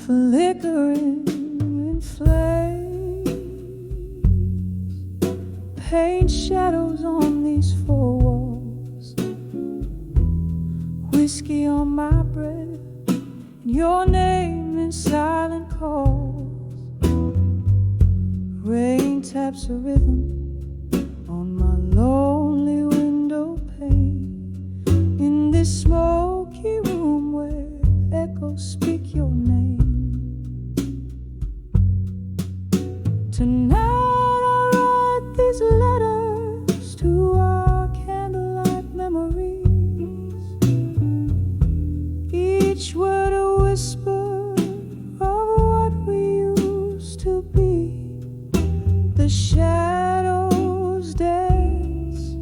flickering in flames, paint shadows on these four walls, whiskey on my breath, and your name in silent calls. Rain taps a rhythm on my lonely window pane, in this smoky room where echoes speak your name. Tonight I write these letters to our candlelight memories, each word a whisper of what we used to be. The shadows dance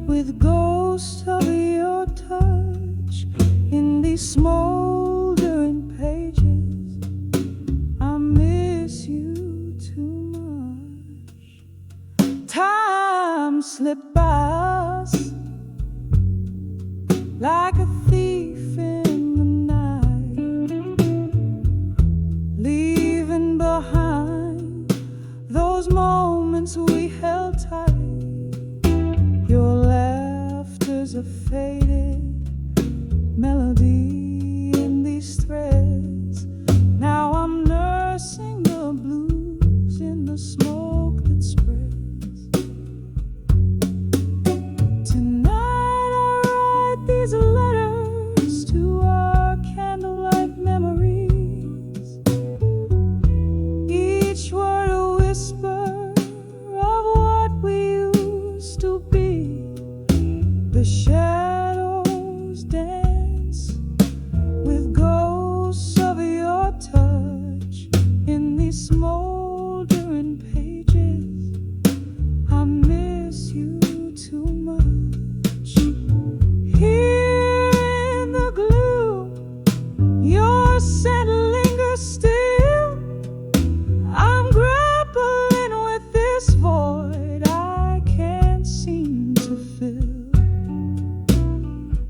with ghosts of your touch in these smoldering pages. I miss you too much. Time slipped by us like a thief in the night, leaving behind those moments we held tight. Your laughter's a faded melody in these threads. Now I'm nursing the blues in the smoke that spreads. Tonight I write these letters to our candlelight memories, each word a whisper of what we used to be. The shadows dance with ghosts of your touch in these smoldering pages. I miss you too much. Here in the gloom, your scent lingers still. I'm grappling with this void I can't seem to fill.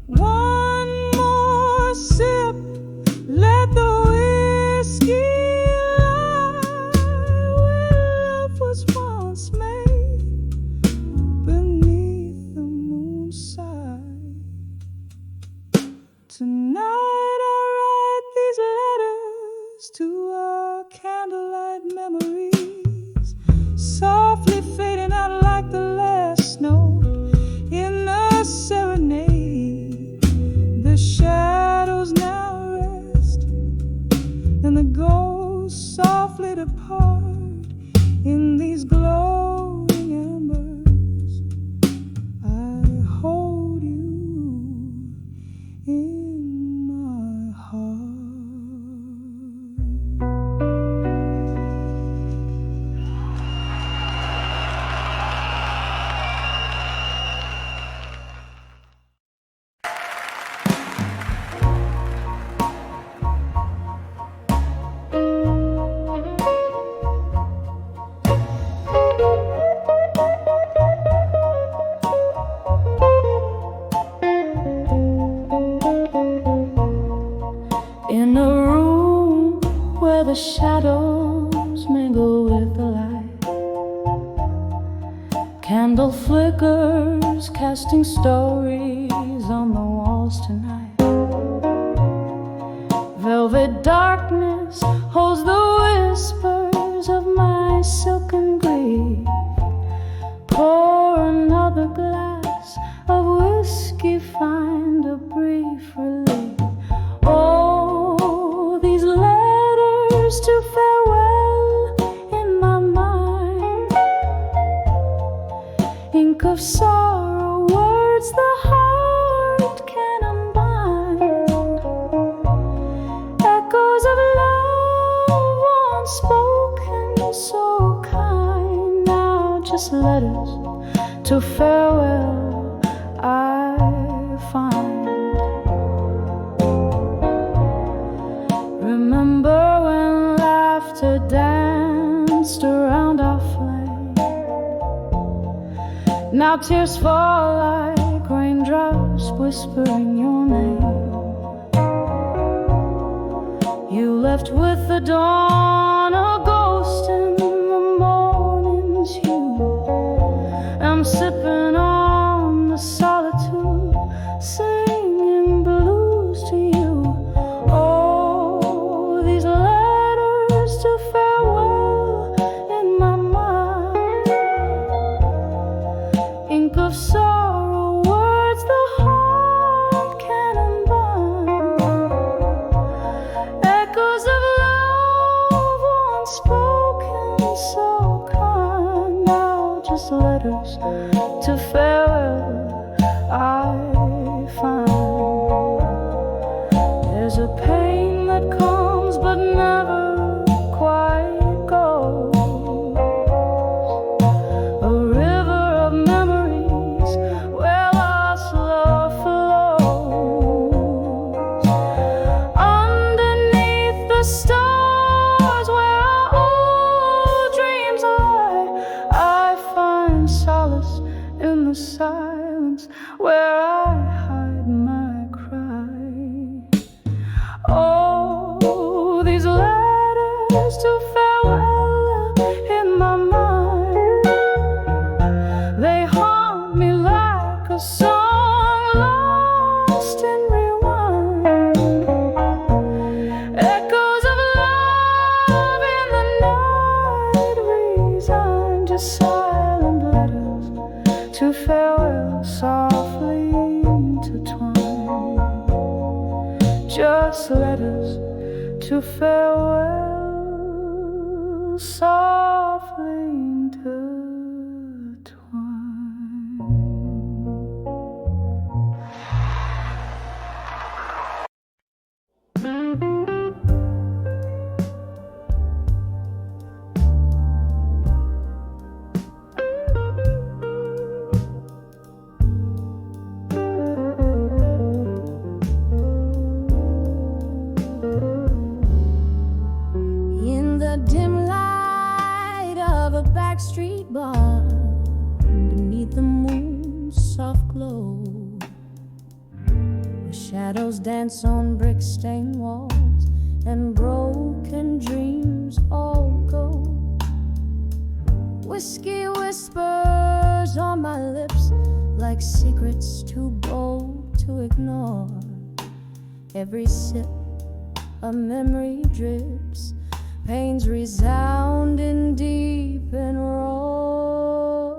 One more sip, let the whiskey lie where love was once made beneath the moonside. Tonight I write these letters to our candlelight memories, softly fading out like the last note in a serenade. The shadows now rest, and the ghosts softly depart in these glowing embers. I hold you in my heart. In a room where the shadows mingle with the light, candle flickers casting stories on the walls tonight. Velvet darkness holds the whispers of my silken grief. Pour another glass of whiskey, find a brief relief. Oh, these letters to farewell in my mind, ink of sorrow, words the heart can unbind, echoes of love once spoken, so kind. Now just letters to farewell I find. Remember when laughter danced around our flame? Now tears fall like raindrops whispering your name. You left with the dawn, a ghost in the morning's hue. I'm sipping on the solitude, singing blues to you. Oh, these letters to farewell in my mind, ink of sorrow, words the heart can unbind, echoes of love once spoken so kind. Now just letters to farewell I find. There's a pain that comes but never quite goes, a river of memories where lost love flows. Underneath the stars where our old dreams lie, I find solace in the silence where I hide my cry. Oh, these letters to farewell in my mind, they haunt me like a song lost in rewind, echoes of love in the night resigned, just silent letters to farewell softly intertwined, just letters to farewell softly intertwined. In the dim light of a backstreet bar, beneath the moon's soft glow, where shadows dance on brick-stained walls and broken dreams all go. Whiskey whispers on my lips like secrets too bold to ignore. Every sip a memory drips, pains resounding deep and raw.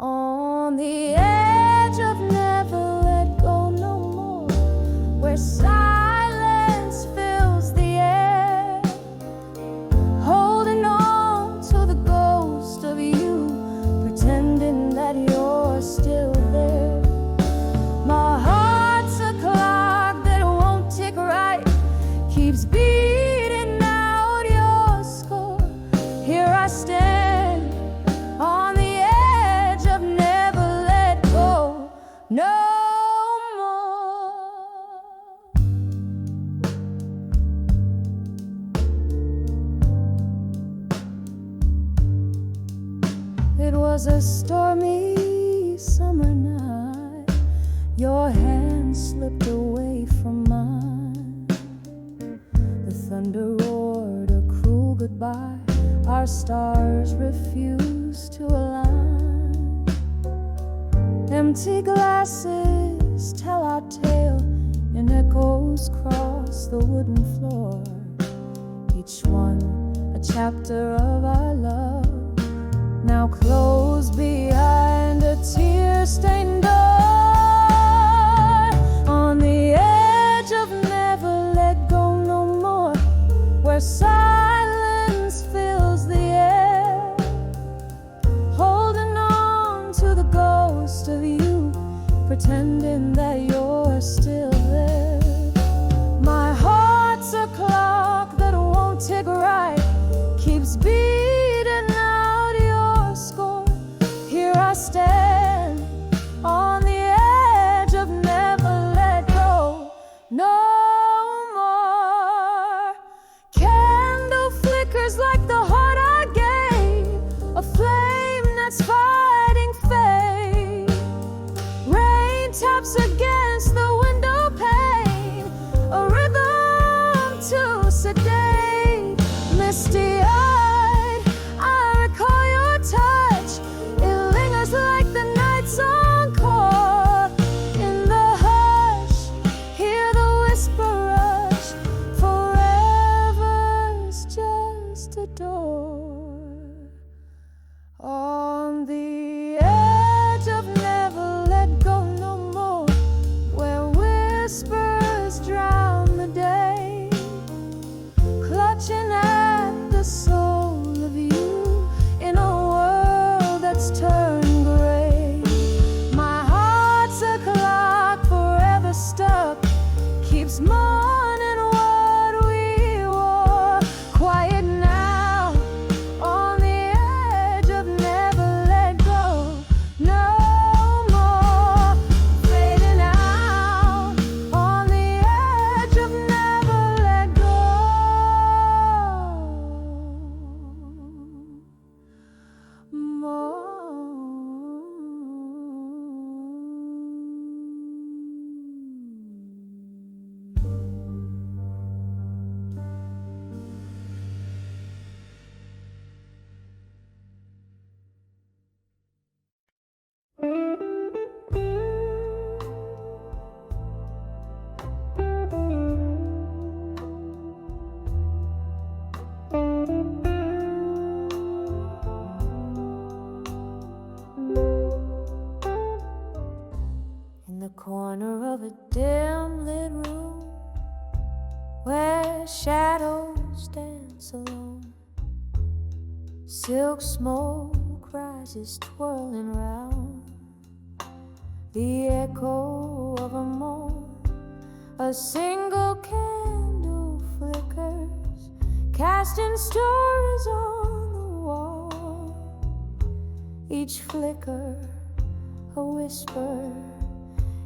On the edge of never let go no more, where silence fills the air, holding on to the ghost of you, pretending that you're still there. My heart's a clock that won't tick right, keeps beating out your score. Here I stand on the edge of never let go no more. It was a stormy summer night, your hand slipped away from mine. The thunder roared a cruel goodbye, our stars refused to align. Empty glasses tell our tale, and echoes cross the wooden floor, each one a chapter of our love, now closed behind a tear-stained door. On the edge of never let go no more, where silence fills the air, holding on to the ghost of you, pretending that you're still there. My heart's a clock that won't tick right, keeps beating out your score. Here I stand on the edge of never let go no more. Can where shadows dance alone. Silk smoke rises twirling round, the echo of a moan. A single candle flickers, casting stories on the wall. Each flicker a whisper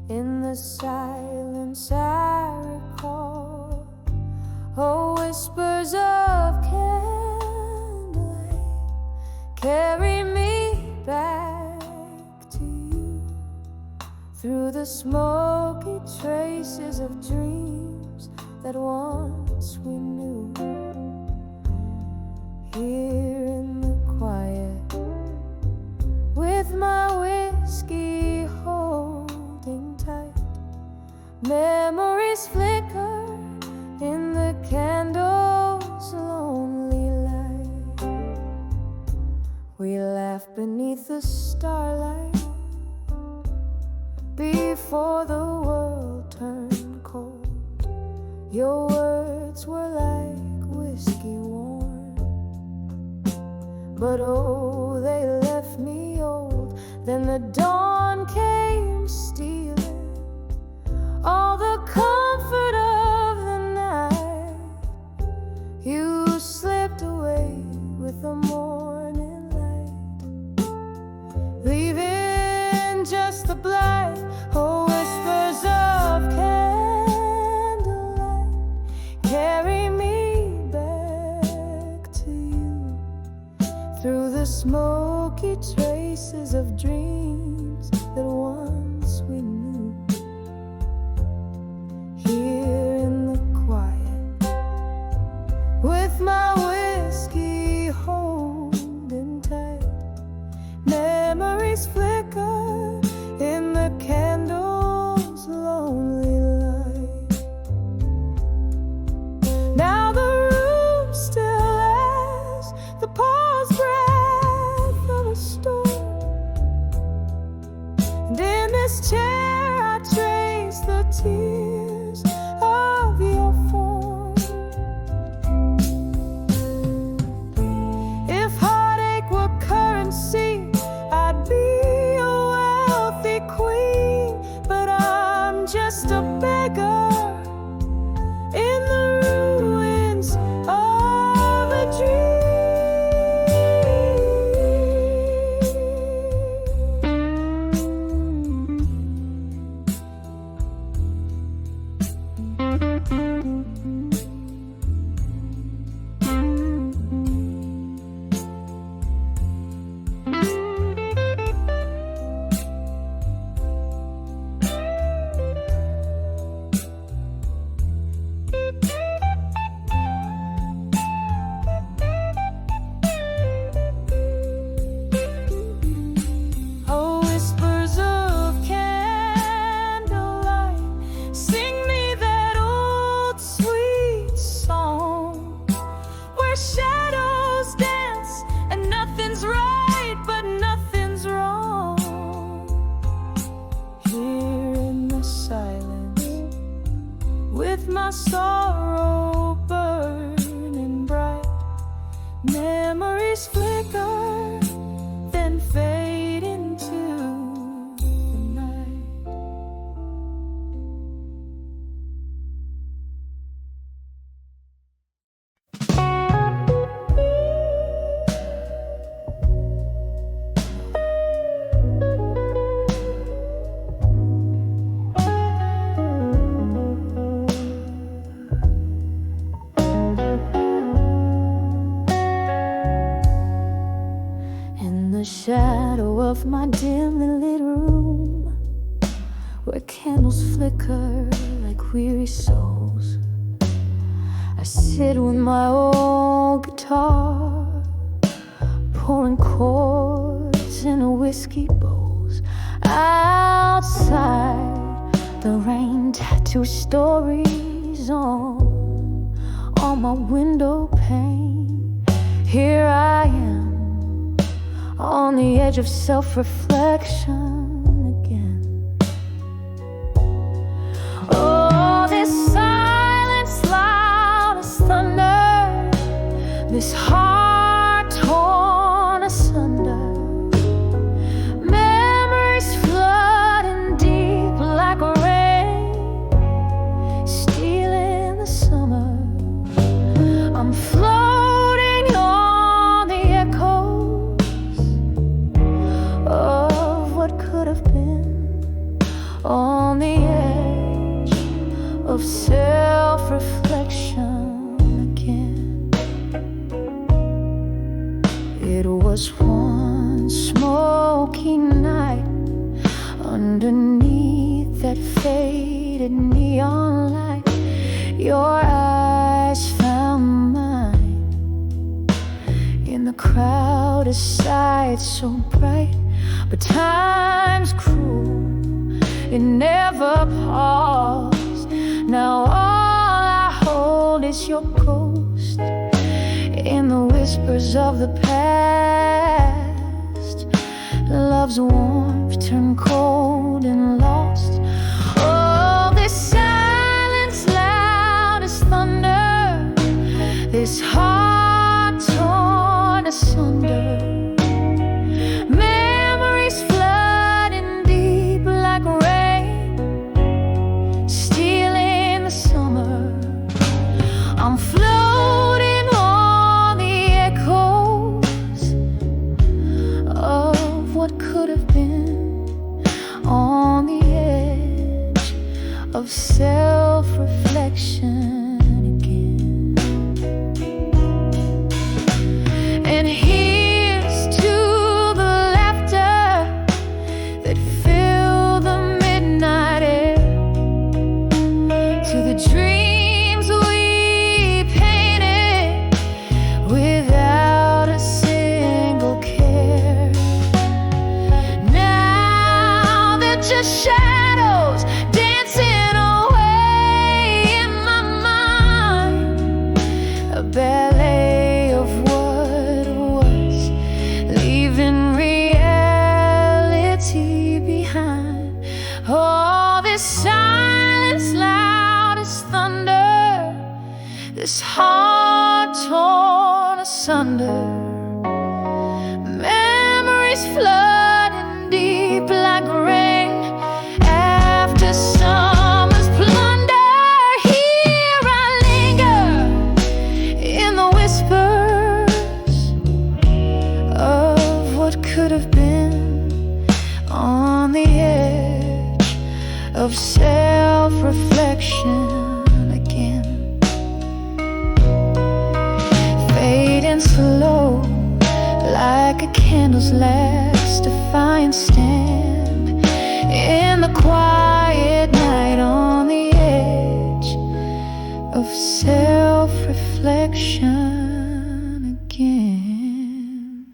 in the silence I recall. Oh, whispers of candlelight, carry me back to you, through the smoky traces of dreams that once we knew. Here in the quiet, with my whiskey holding tight, memories flicker in the candle's lonely light. We laugh beneath the starlight before the world turned cold. Your words were like whiskey warm, but oh, they left me old. Then the dawn came stealing, all the comfort of the night. You slipped away with the morning light, leaving just the blight. Oh, whispers of candlelight, carry me back to you, through the smoky traces of dreams that once we knew. Here in the quiet, with my whiskey holding tight, memories flicker in the candle's lonely light. Now the room still has the pause breath of a storm, and in this chair I trace the tears of your form. If heartache were currency, I'd be a wealthy queen, but I'm just a beggar in the ruins of a dream. Oh, whispers of candlelight, sing me that old sweet song, where shadows dance and nothing's right but nothing's wrong. Here in the silence, with my sorrow burning bright, memories flicker, then fade into the night. In the shadow of my dimly lit room, where candles flicker like weary souls, I sit with my old guitar, pouring chords in a whiskey bowls. Outside, the rain tattoos stories on my window pane. Here I am, on the edge of self-reflection again. Oh, this silence lies this heart torn asunder, memories flooding deep like rain, stealing the summer. I'm floating on the echoes of what could have been, on the edge of self-reflection. It was one smoky night underneath that faded neon light. Your eyes found mine in the crowded sight, so bright, but time's cruel, it never paused. Now all I hold is your ghost in the whispers of the past. Love's warmth turned cold and lost. Oh, this silence loud as thunder, this heart torn asunder, memories flooding deep like rain, stealing the summer. I'm floating on the echoes of what could have been, on the edge of self-reflection again. And here's to the laughter that filled the midnight air, to the dreams we painted without a single care. Now they're just shadows dancing away in my mind, a ballet of what was, leaving reality behind. Oh, this silence loud as thunder, this heart torn asunder, memories flooding deep like rain after summer's plunder. Here I linger in the whispers of what could have been, on the edge of self-reflection again. Fading slow like a candle's last defiant stand in the quiet night, on the edge of self-reflection again.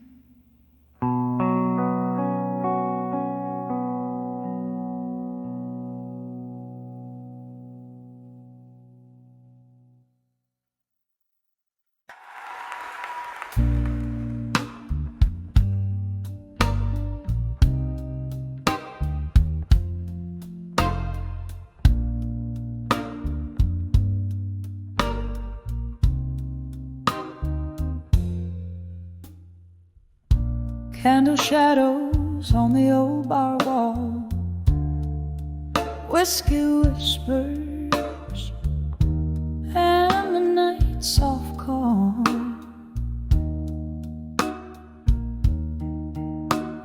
Candle shadows on the old bar wall, whiskey whispers, and the night soft calm.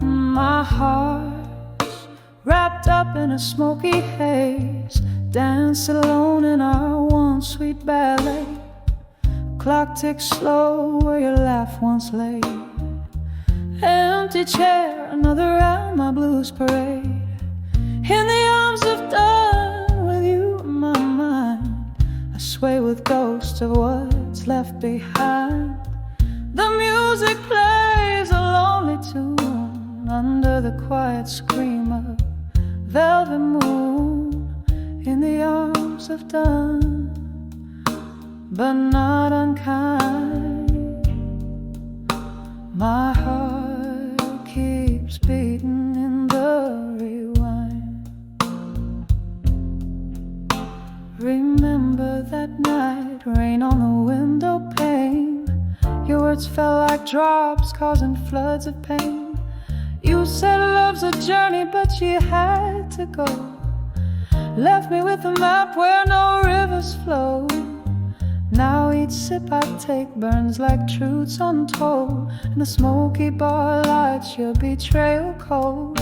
My heart's wrapped up in a smoky haze, dance alone in our one sweet ballet. Clock ticks slow where your laugh once lay. Empty chair, another round my blues parade. In the arms of dawn, with you in my mind, I sway with ghosts of what's left behind. The music plays a lonely tune under the quiet scream of velvet moon. In the arms of dawn, but not unkind. My heart keeps beating in the rewind. Remember that night, rain on the window pane, your words fell like drops, causing floods of pain. You said love's a journey, but you had to go. Left me with a map where no rivers flow. Now each sip I take burns like truths untold, and the smoky bar lights your betrayal cold.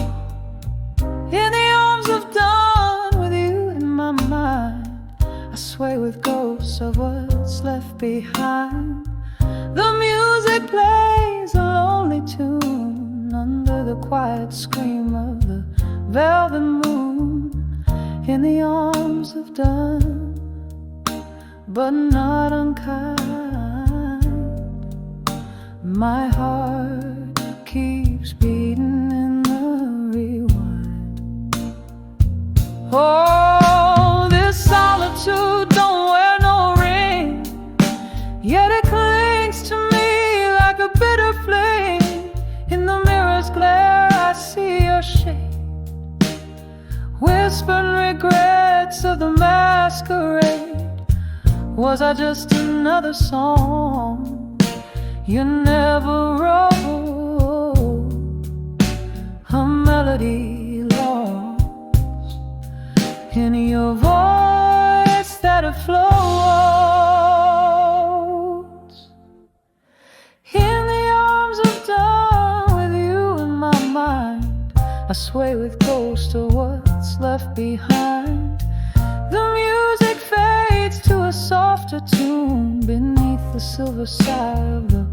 In the arms of dawn, with you in my mind, I sway with ghosts of what's left behind. The music plays a lonely tune under the quiet scream of the velvet moon. In the arms of dawn, but not unkind. My heart keeps beating in the rewind. Oh, this solitude don't wear no ring, yet it clings to me like a bitter flame. In the mirror's glare I see your shade, whispered regrets of the masquerade. Was I just another song you never wrote? A melody lost in your voice that it floats. In the arms of dawn, with you in my mind, I sway with ghosts of what's left behind. The music fades to a softer tune beneath the silver side of the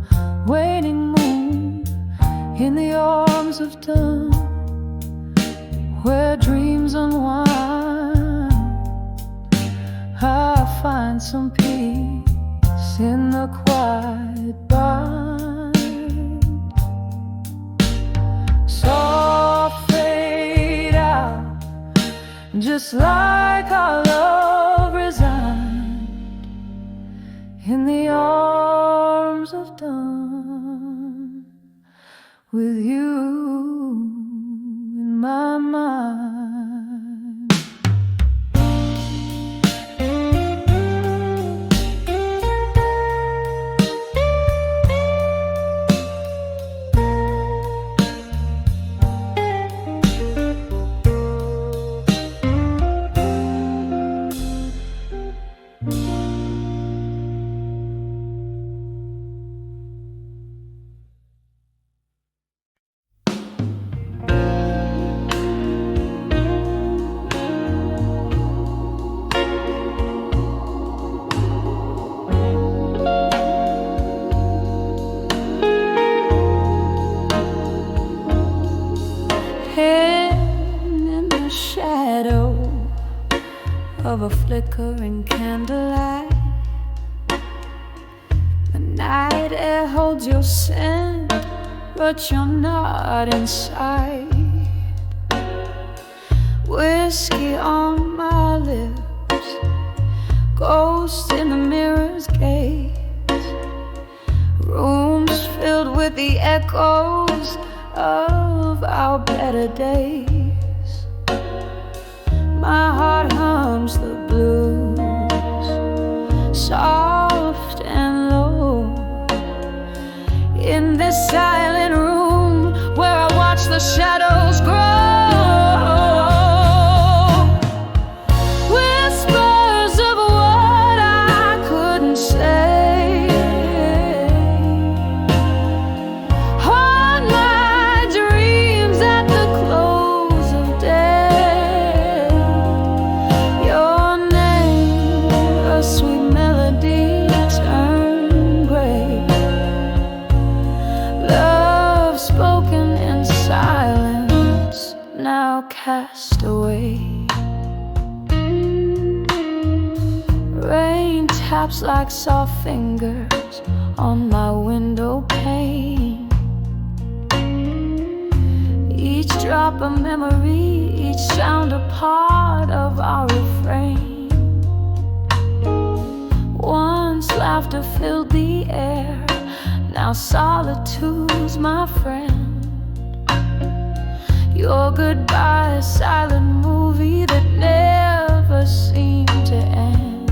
waning moon. In the arms of dawn, where dreams unwind, I find some peace in the quiet bind. Soft fade out, just like our love resigned in the arms of dawn, with you in my mind. In the shadow of a flickering candlelight, the night air holds your scent, but you're not inside. Whiskey on my lips, ghost in the mirror's gaze, rooms filled with the echoes of our better days. My heart hums the blues, soft and low, in this silent room where I watch the shadows grow. Whispers of what I couldn't say. Cast away. Rain taps like soft fingers on my window pane. Each drop a memory, each sound a part of our refrain. Once laughter filled the air, now solitude's my friend. Your goodbye, a silent movie that never seemed to end.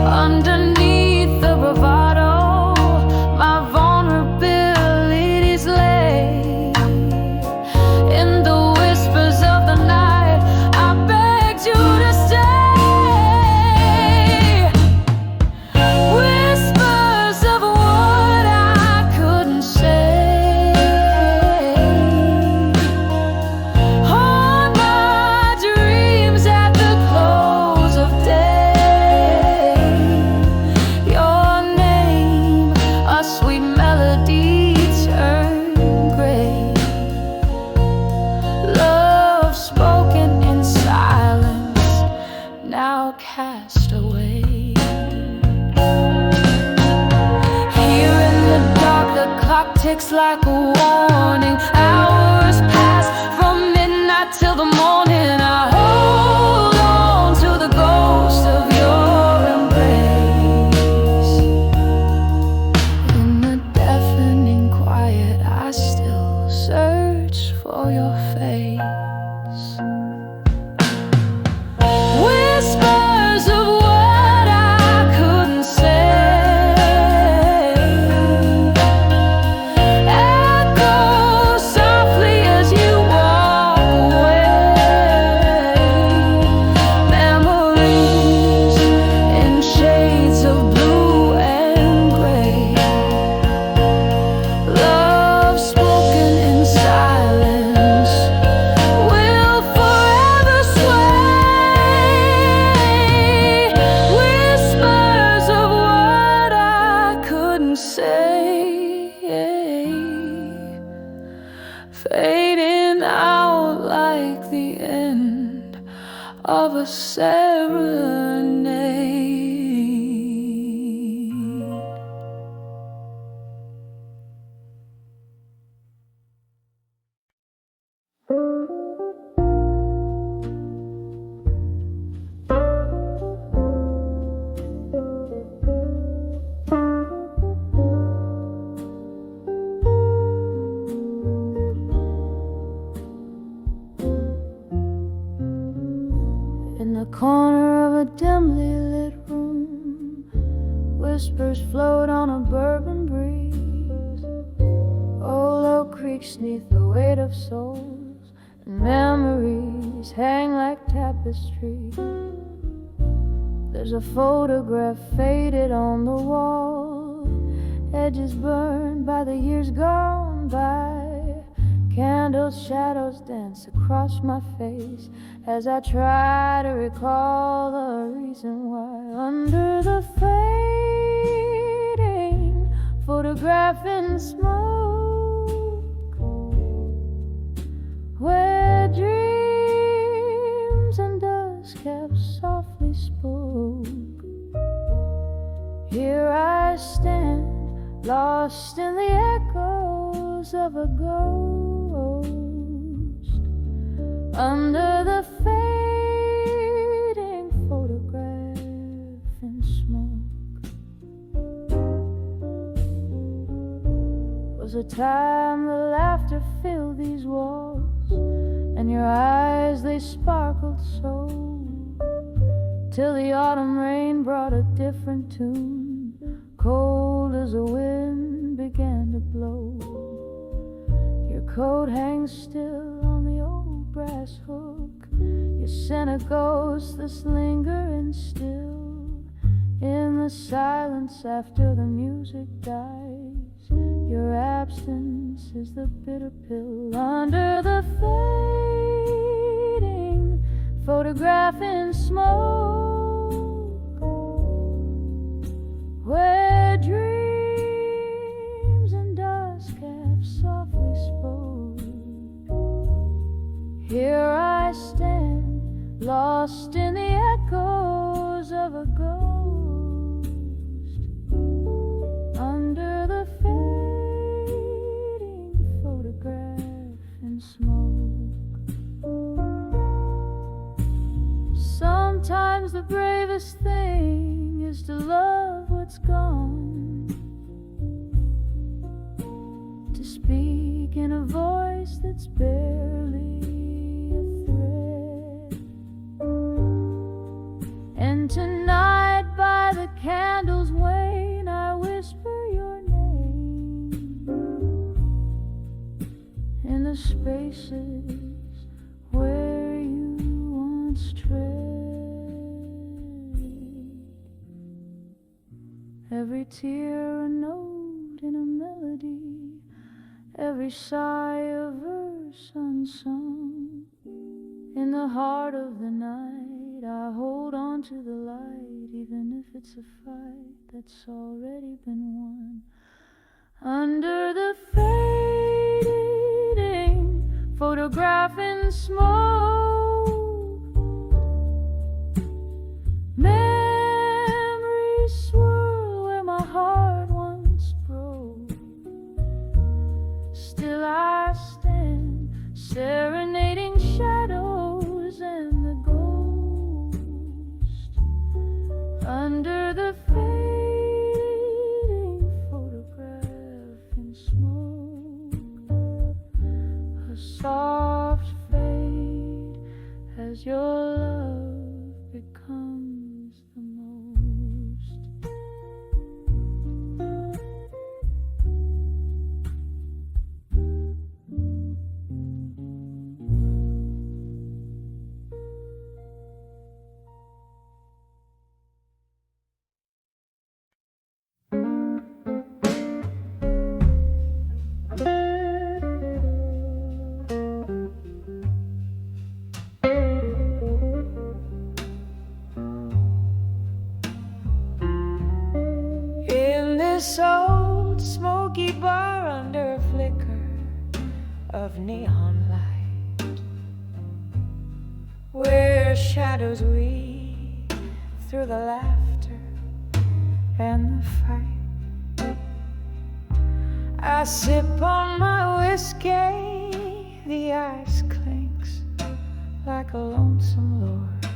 Underneath the bravado ticks like a warning. Hours pass from midnight till the morning. I hold on to the ghost of your embrace. In the deafening quiet, I still search for your face. Whispers of what I couldn't say, echo softly as you walk away. Memories in shades of blue and gray. Love spoken in silence will forever sway. Whispers of what I couldn't say, fading out like the end of a serenade. In the corner of a dimly lit room, whispers float on a bourbon breeze. Old oak creaks neath the weight of souls, and memories hang like tapestry. There's a photograph faded on the wall, edges burned by the years gone by. Candles, shadows dance across my face as I try to recall the reason why. Under the fading photograph in smoke, where dreams and dust have softly spoke. Here I stand, lost in the echoes of a ghost. Under the fading photograph in smoke. Was a time the laughter filled these walls, and your eyes they sparkled so, till the autumn rain brought a different tune, cold as a wind began to blow. Your coat hangs still on the old brass hook. You sent a ghost that's lingering still in the silence after the music dies. Your absence is the bitter pill. Under the fading photograph in smoke, where dreams and dusk have softly spoke. Here I stand, lost in the echoes of a ghost. Under the fading photograph in smoke. Sometimes the bravest thing is to love what's gone, to speak in a voice that's barely a thread. And tonight by the candle's wane, I whisper your name in the spaces where you once tread. Every tear a note in a melody, every sigh a verse unsung. In the heart of the night, I hold on to the light, even if it's a fight that's already been won. Under the fading photograph in smoke, memories swirl where my heart once broke. under the fading photograph in smoke, a soft fade as your love becomes the most. This old smoky bar under a flicker of neon light, where shadows weave through the laughter and the fight. I sip on my whiskey, the ice clinks like a lonesome lord.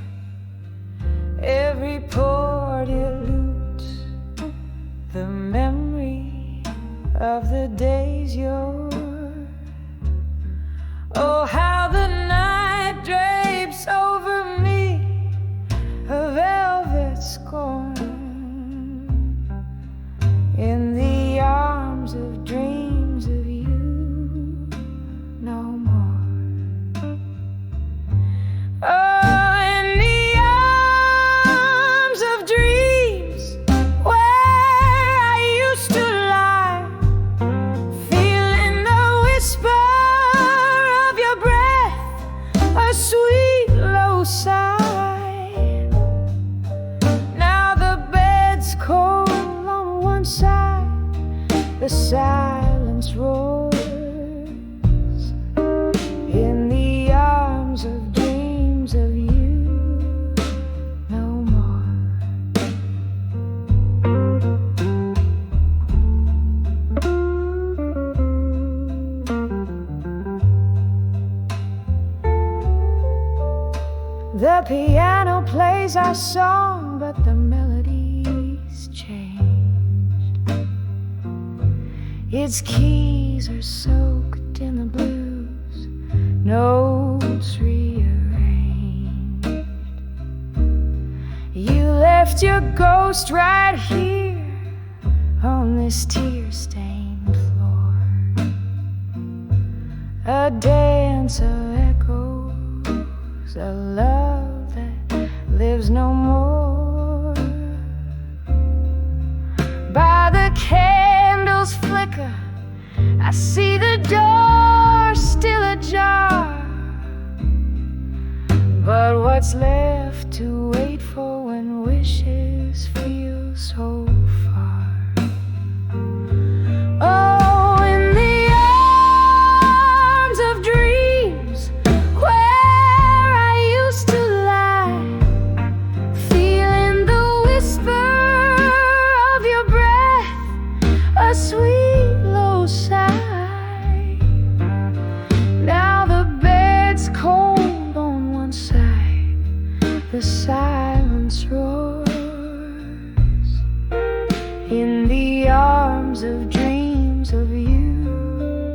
Every pour dilutes the memory of the days you're. Oh, how the night drapes over me a velvet scorn, in the arms of dreams of you no more. Oh, in the arms of dreams where I used to lie, feeling the whisper of your breath, a sweet low sigh. Now the bed's cold on one side, the silence roars, in the arms of dreams of you no more. The piano plays our song, but the melody's changed. Its keys are soaked in the blues, notes rearranged. You left your ghost right here on this tear-stained floor, a dance of echoes, a love that lives no more. By the candle's flicker, I see the door still ajar, but what's left to wait for when wishes feel so far? Oh, in the arms of dreams where I used to lie, feeling the whisper of your breath, a sweet low sigh. Now the bed's cold on one side, the silence roars, in the arms of dreams of you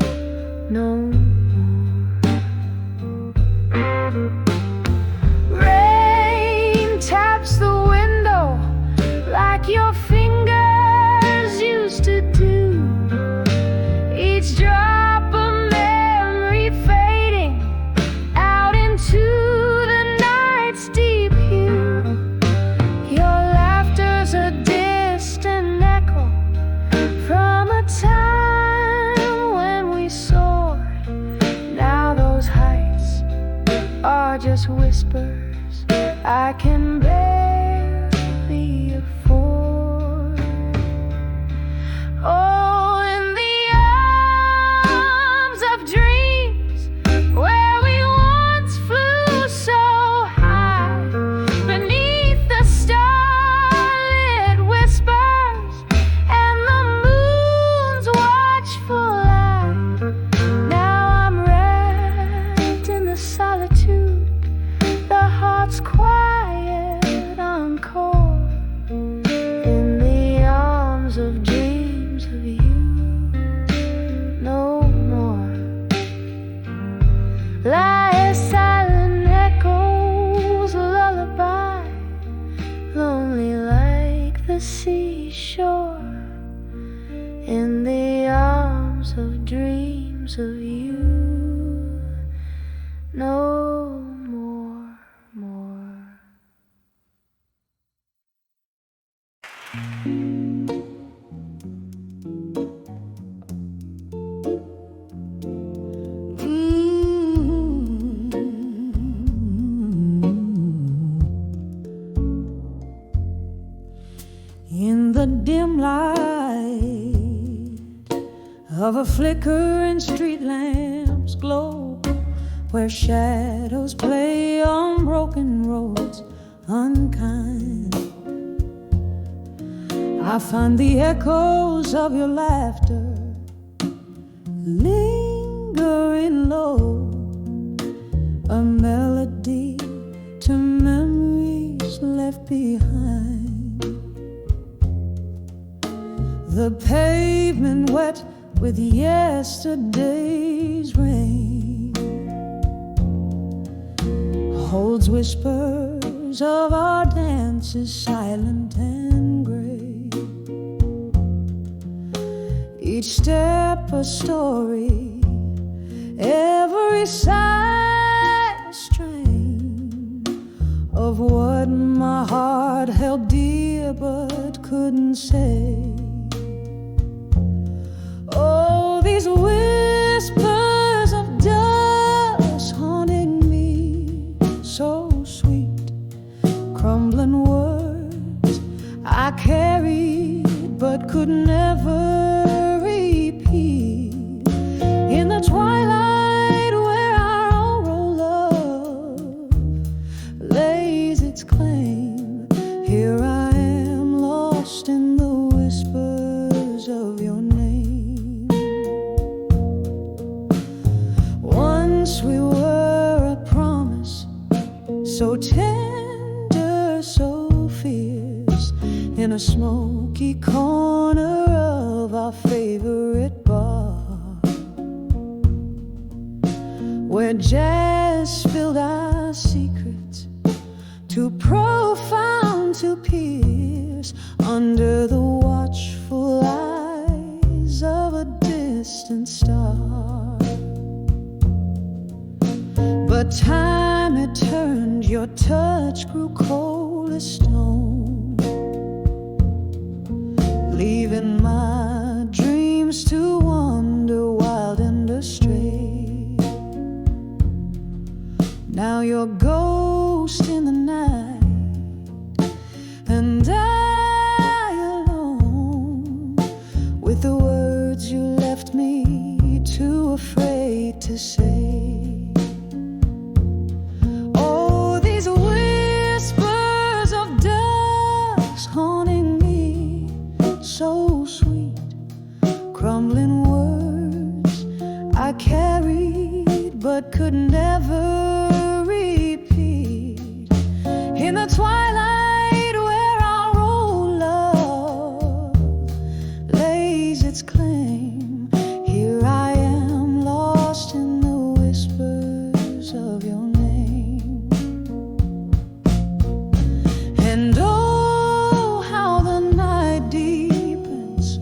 no more. Rain taps the window like your fingers used to do, each drop a memory fading out into the night's deep hue. Your laughter's a distant echo from a time when we soared. Now those heights are just whispers I can barely afford. Oh, in the arms of dreams where we once flew so high, beneath the starlit whispers and the moon's watchful eye. Now I'm wrapped in the solitude, the heart's quiet seashore in the arms of dreams of you. No more, more. In the dim light of a flickering street lamp's glow, where shadows play on broken roads unkind, I find the echoes of your laughter lingering low, a melody to memories left behind. The pavement wet with yesterday's rain holds whispers of our dances, silent and gray. Each step a story, every sigh a strain of what my heart held dear but couldn't say. Oh, these whispers of dust haunting me, so sweet, crumbling words I carried but could never repeat. In the twilight where our oral love lays its claim, here I am lost in the whispers of your name. Once we were a promise, so tender, so fierce, in a smoky corner of our favorite bar, where jazz filled our secrets, too profound to pierce under the watchful eyes of a distant star. But time had turned, your touch grew cold as stone, leaving my dreams to wander wild and astray. Now you're ghost in the night, and I alone, with the words you left me too afraid to say. So sweet, crumbling words I carried but could never repeat. In the twilight where our old love lays its claim, here I am lost in the whispers of your name. And oh, how the night deepens,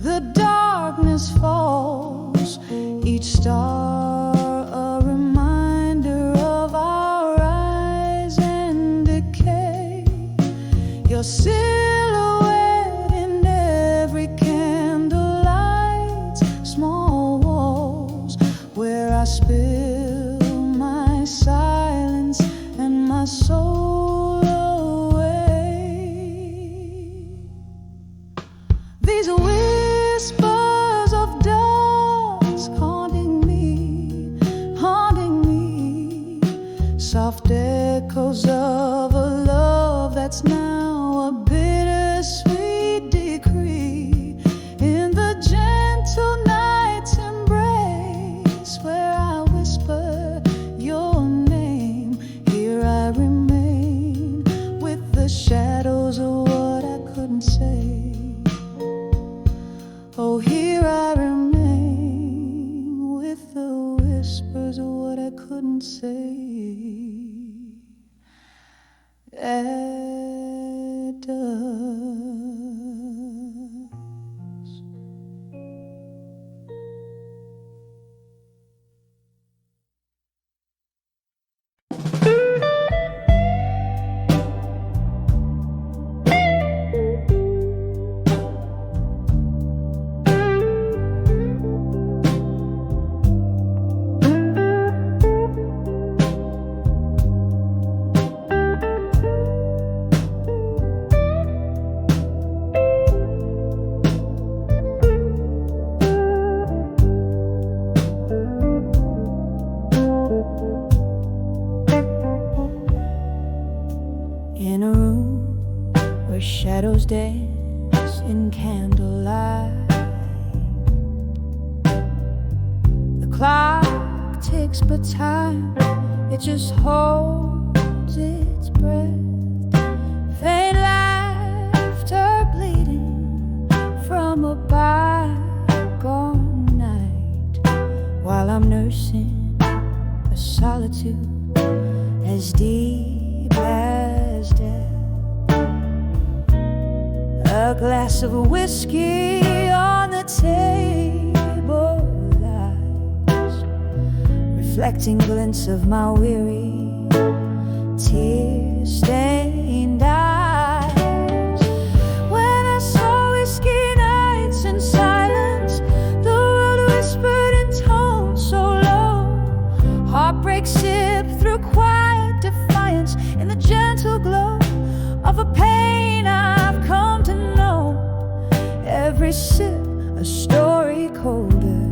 the darkness falls, each star a reminder of our rise and decay. Your silhouette in every candlelight, small walls where I spill my silence and my soul away. These whispers of dusk haunting me, soft echoes of a love that's now a bittersweet decree. In the gentle night's embrace where I whisper your name, here I remain with the shadows of what I couldn't say. in candlelight. The clock ticks, but time, it just holds its breath. Faint laughter bleeding from a bygone night, while I'm nursing a solitude as deep as death. A glass of whiskey on the table lies, reflecting glints of my weary, tear-stained eyes. When I saw whiskey nights in silence, the world whispered in tones so low. Heartbreak sipped through quiet defiance in the gentle glow of a pain I've come to know. Every sip a story colder,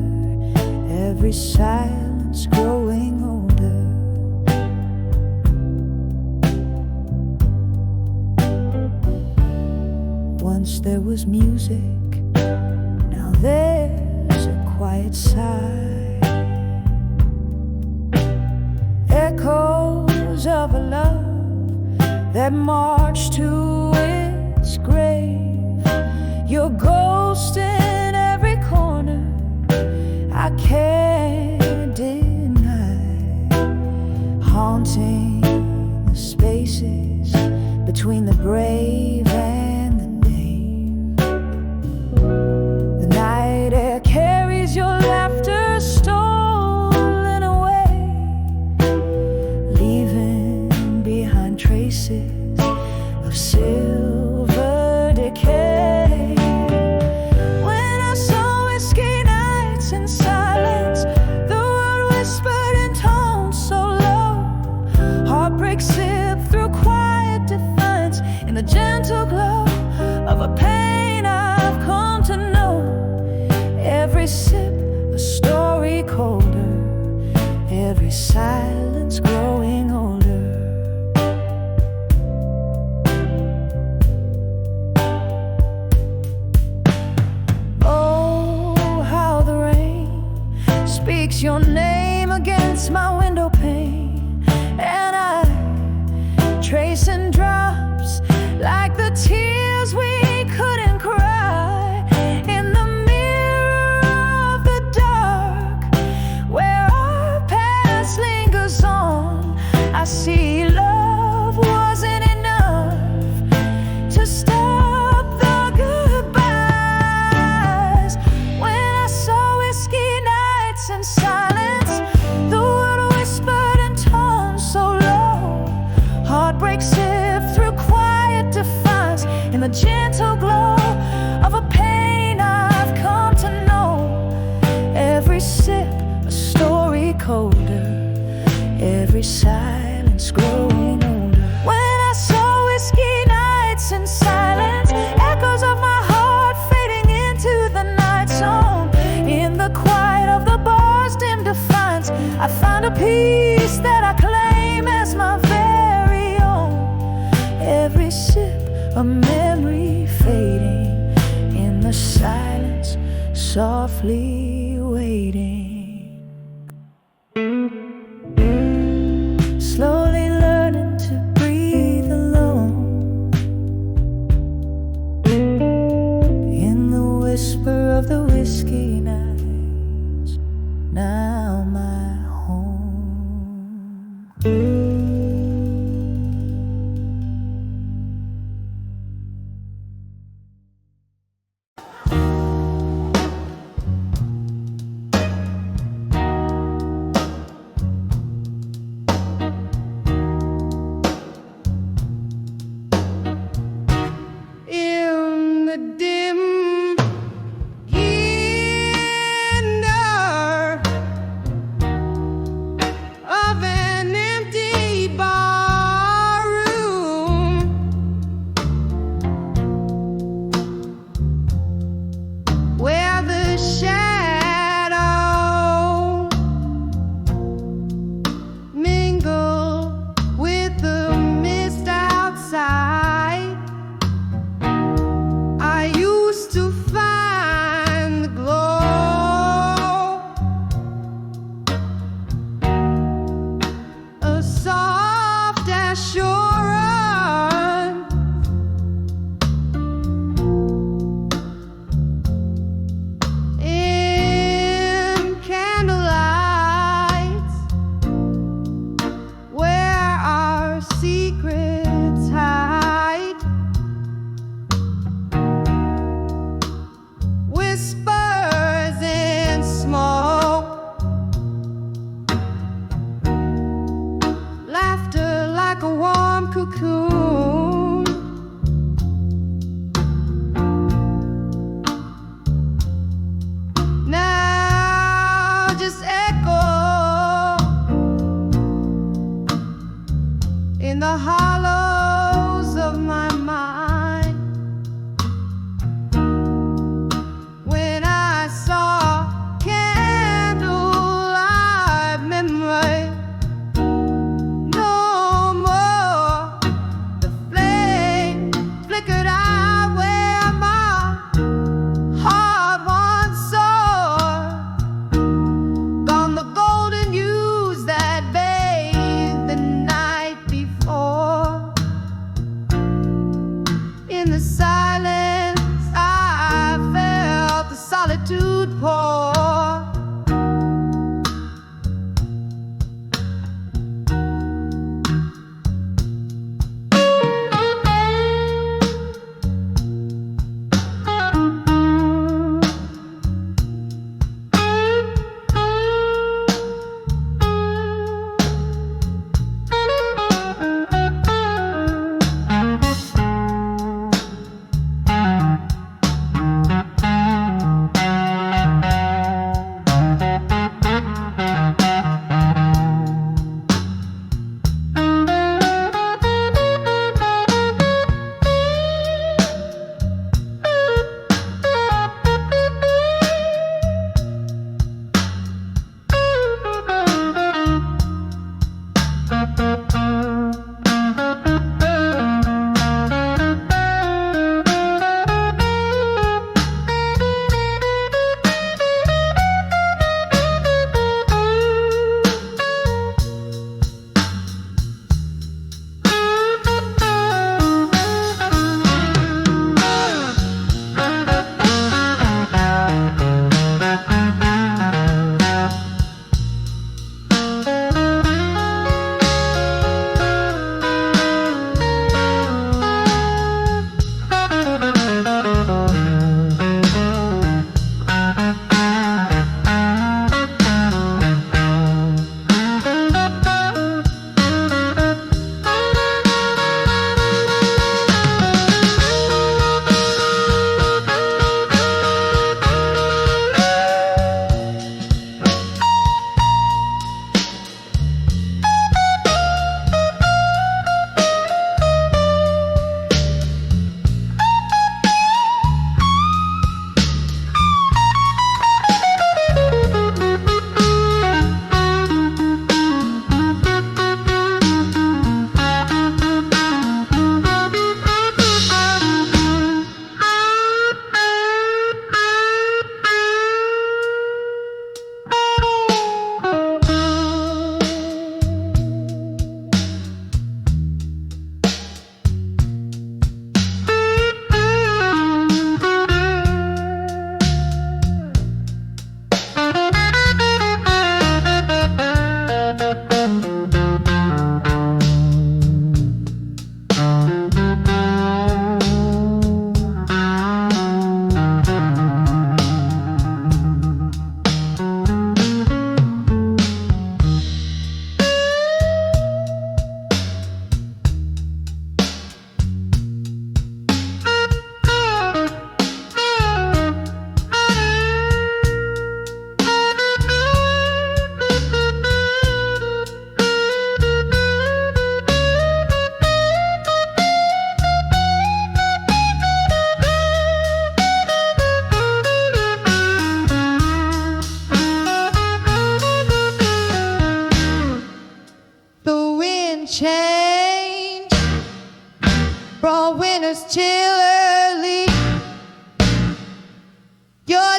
every silence growing older. Once there was music, now there's a quiet sigh. Echoes of a love that marched to its grave. Your ghost in every corner, I can't deny, haunting the spaces between the brave and the name. The night air carries your laughter stolen away, leaving behind traces of silver decay. When I saw whiskey nights in silence, the world whispered in tones so low. Heartbreak sipped through quiet defiance in the gentle glow of a pain I've come to know. Every sip a story colder, every silence growing older. Speaks your name against my window pane, and I trace in drops like the tears we couldn't cry. In the mirror of the dark, where our past lingers on, I see love wasn't enough to stop the goodbyes. When I saw whiskey nights in silence, the world whispered in tones so low. Heartbreak sipped through quiet defiance in the gentle glow of a pain I've come to know. Every sip a story colder, every silence growing older. When I saw whiskey nights in silence, echoes of my heart fading into the night zone. In the quiet of the bar's dim defiance, I found a peace that I claim as my very own. Every sip a memory fading in the silence, softly waiting. Slowly learning to breathe alone in the whisper of the whiskey nights, now my home. In the dim inner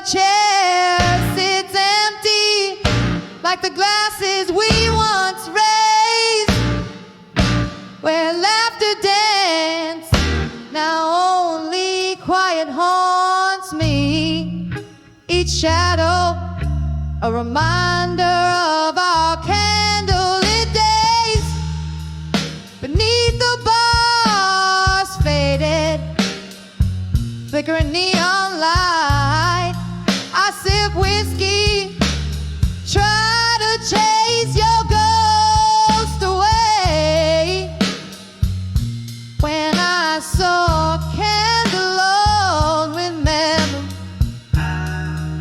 chair sits empty, like the glasses we once raised, where laughter danced, now only quiet haunts me. Each shadow, a reminder of our candlelit days, beneath the bars faded, flickering neon light. I sip whiskey, try to chase your ghost away. When I saw a candle alone with memory,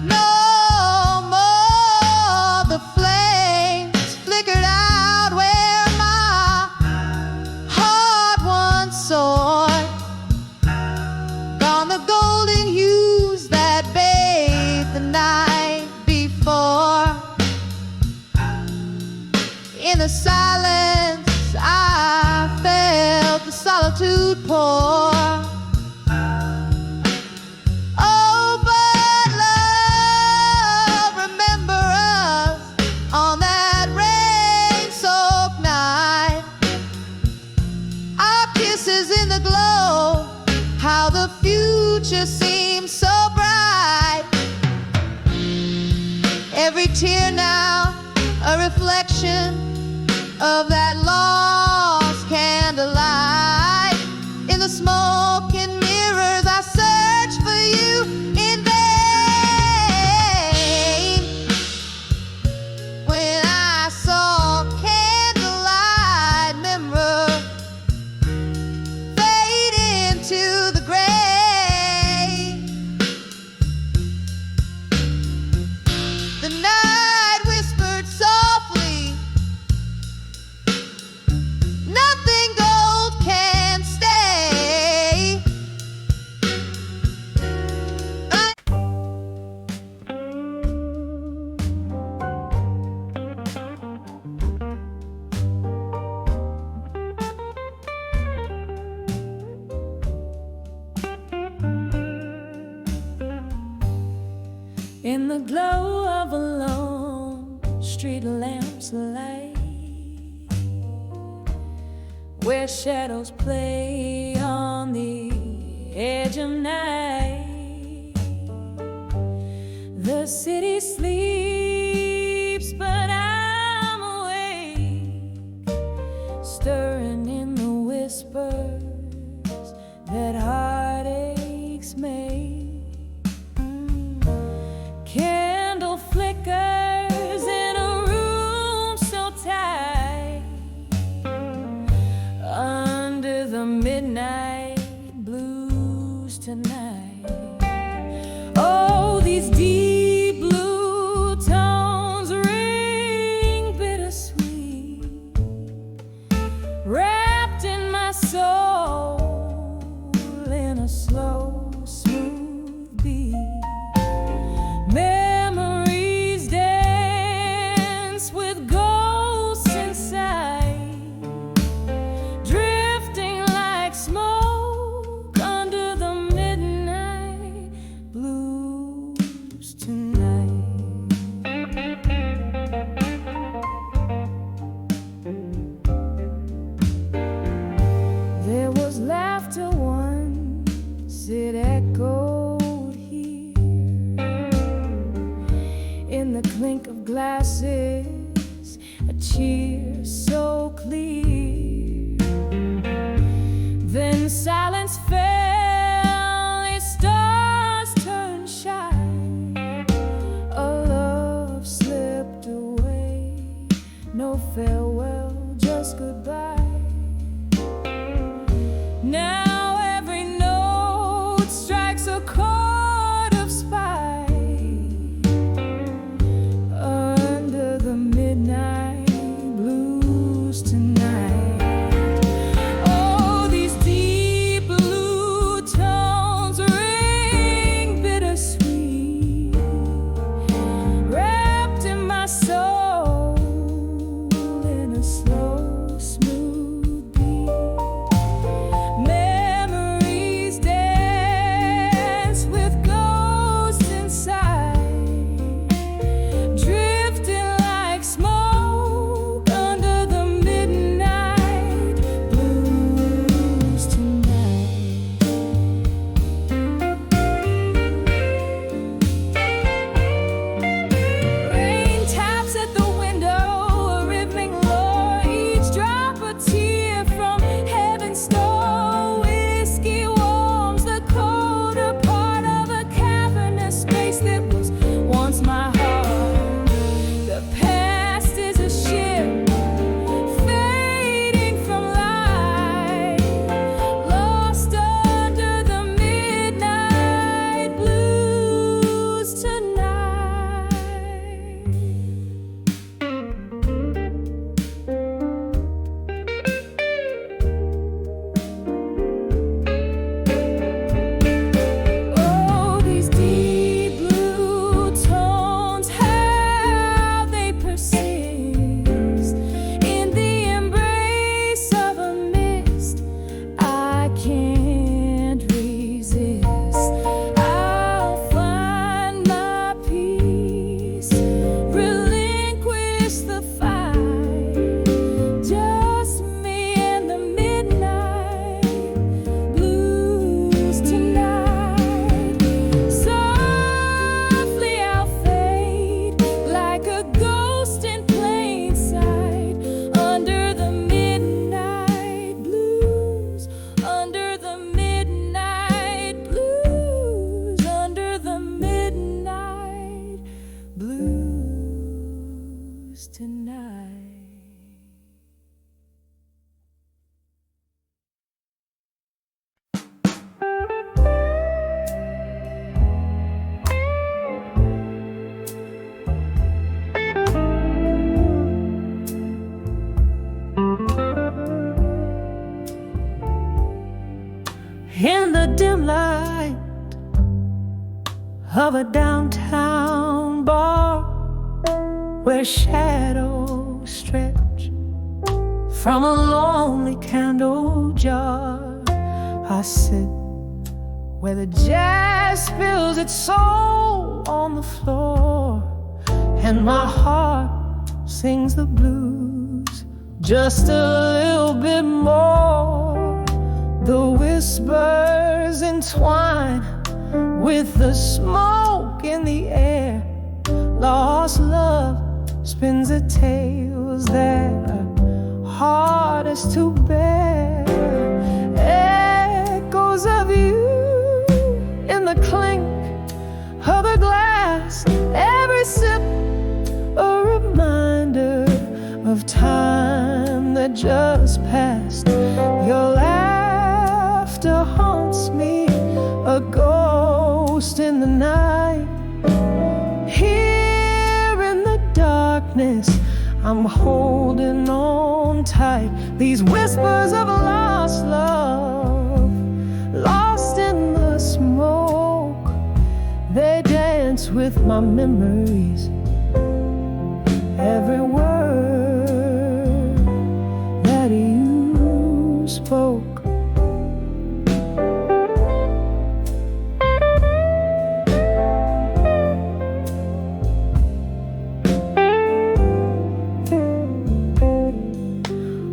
no more the flames flickered out where my heart once soared. Gone the golden hues that bathed the night before. In the silence, I felt the solitude pour. Oh, but love, remember us on that rain-soaked night. Our kisses in the glow, how the future seems so bright. Every tear now a reflection of that lost candlelight. In the smoke and mirrors I search for you in vain. When I saw candlelight memory fade into the gray, the night whispered softly, nothing gold can stay. In the glow of a lone street lamp's light, where shadows play on the edge of night, the city sleeps, but I'm awake, stirring in the whispers that heartaches make. Candle flickers in a room so tight, under the midnight blues tonight. Oh, these deep blues of a downtown bar where shadows stretch from a lonely candle jar. I sit where the jazz spills its soul on the floor, and my heart sings the blues just a little bit more. The whispers entwine with the smoke in the air. Lost love spins the tales that are hardest to bear. Echoes of you in the clink of a glass, every sip a reminder of time that just passed. Your laughter haunts me, a ghost in the night. Here in the darkness, I'm holding on tight. These whispers of lost love, lost in the smoke, they dance with my memories. Every word that you spoke.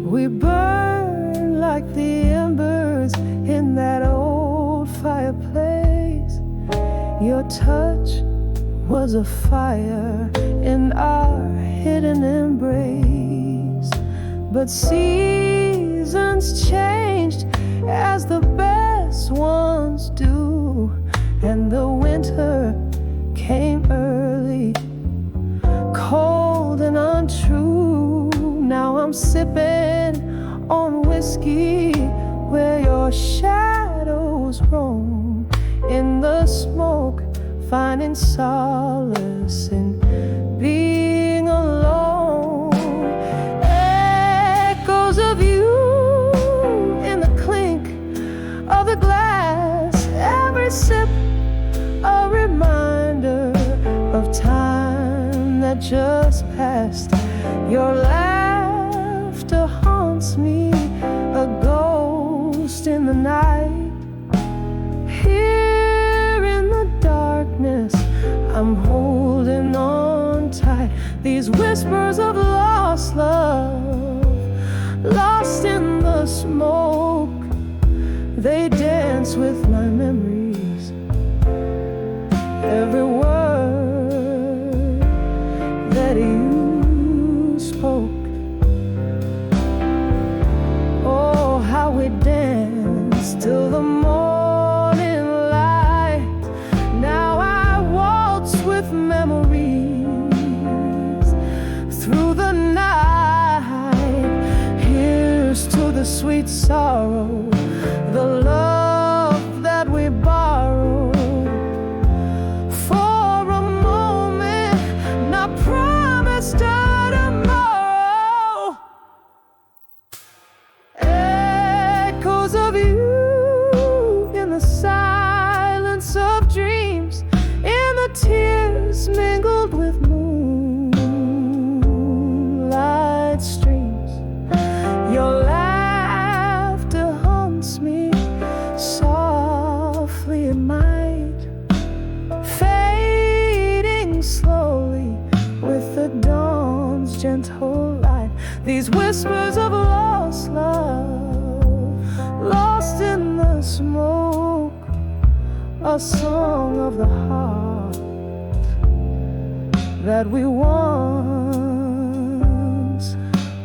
We burn like the embers in that old fireplace. Your touch was a fire in our hidden embrace. But seasons changed as the best ones do, and the winter came early, cold and untrue. Now I'm sipping on whiskey where your shadows roam in the smoke, finding solace in being alone. Echoes of you in the clink of the glass, every sip a reminder of time that just passed. Your laughter haunts me, a ghost in the night. Here in the darkness, I'm holding on tight. These whispers of lost love, lost in the smoke, they dance with my memories. Every word that you spoke. Oh, how we danced till the morning light. Now I waltz with memories through the night. Here's to the sweet sorrow, the love that we borrowed for a moment, not promised a tomorrow. Echoes of you in the silence of dreams, in the tears mingled with moonlight streams. Your laughter haunts me softly at night, fading slowly with the dawn's gentle light. These whispers of lost love, lost in the smoke, a song of the heart that we once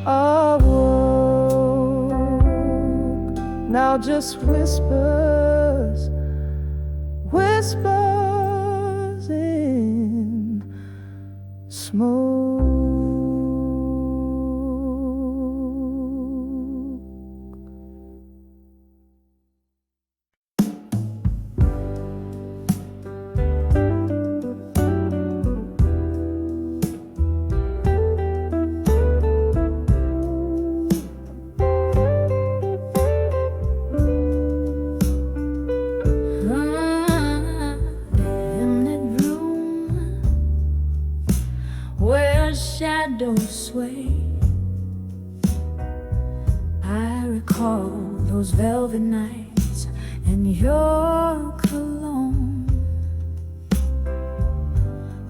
awoke. Now just whispers, whispers in smoke. Dimmed at shadows sway. I recall those velvet nights and your cologne,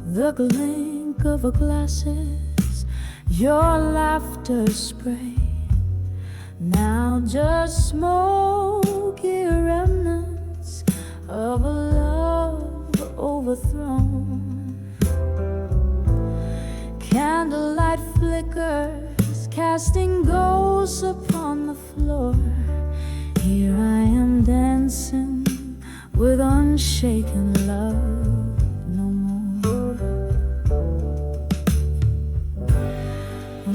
the clink of our glasses, your laughter spray. Now just smoky remnants of a love overthrown. Candlelight flickers casting ghosts upon the floor. Here I am dancing with unshaken love no more.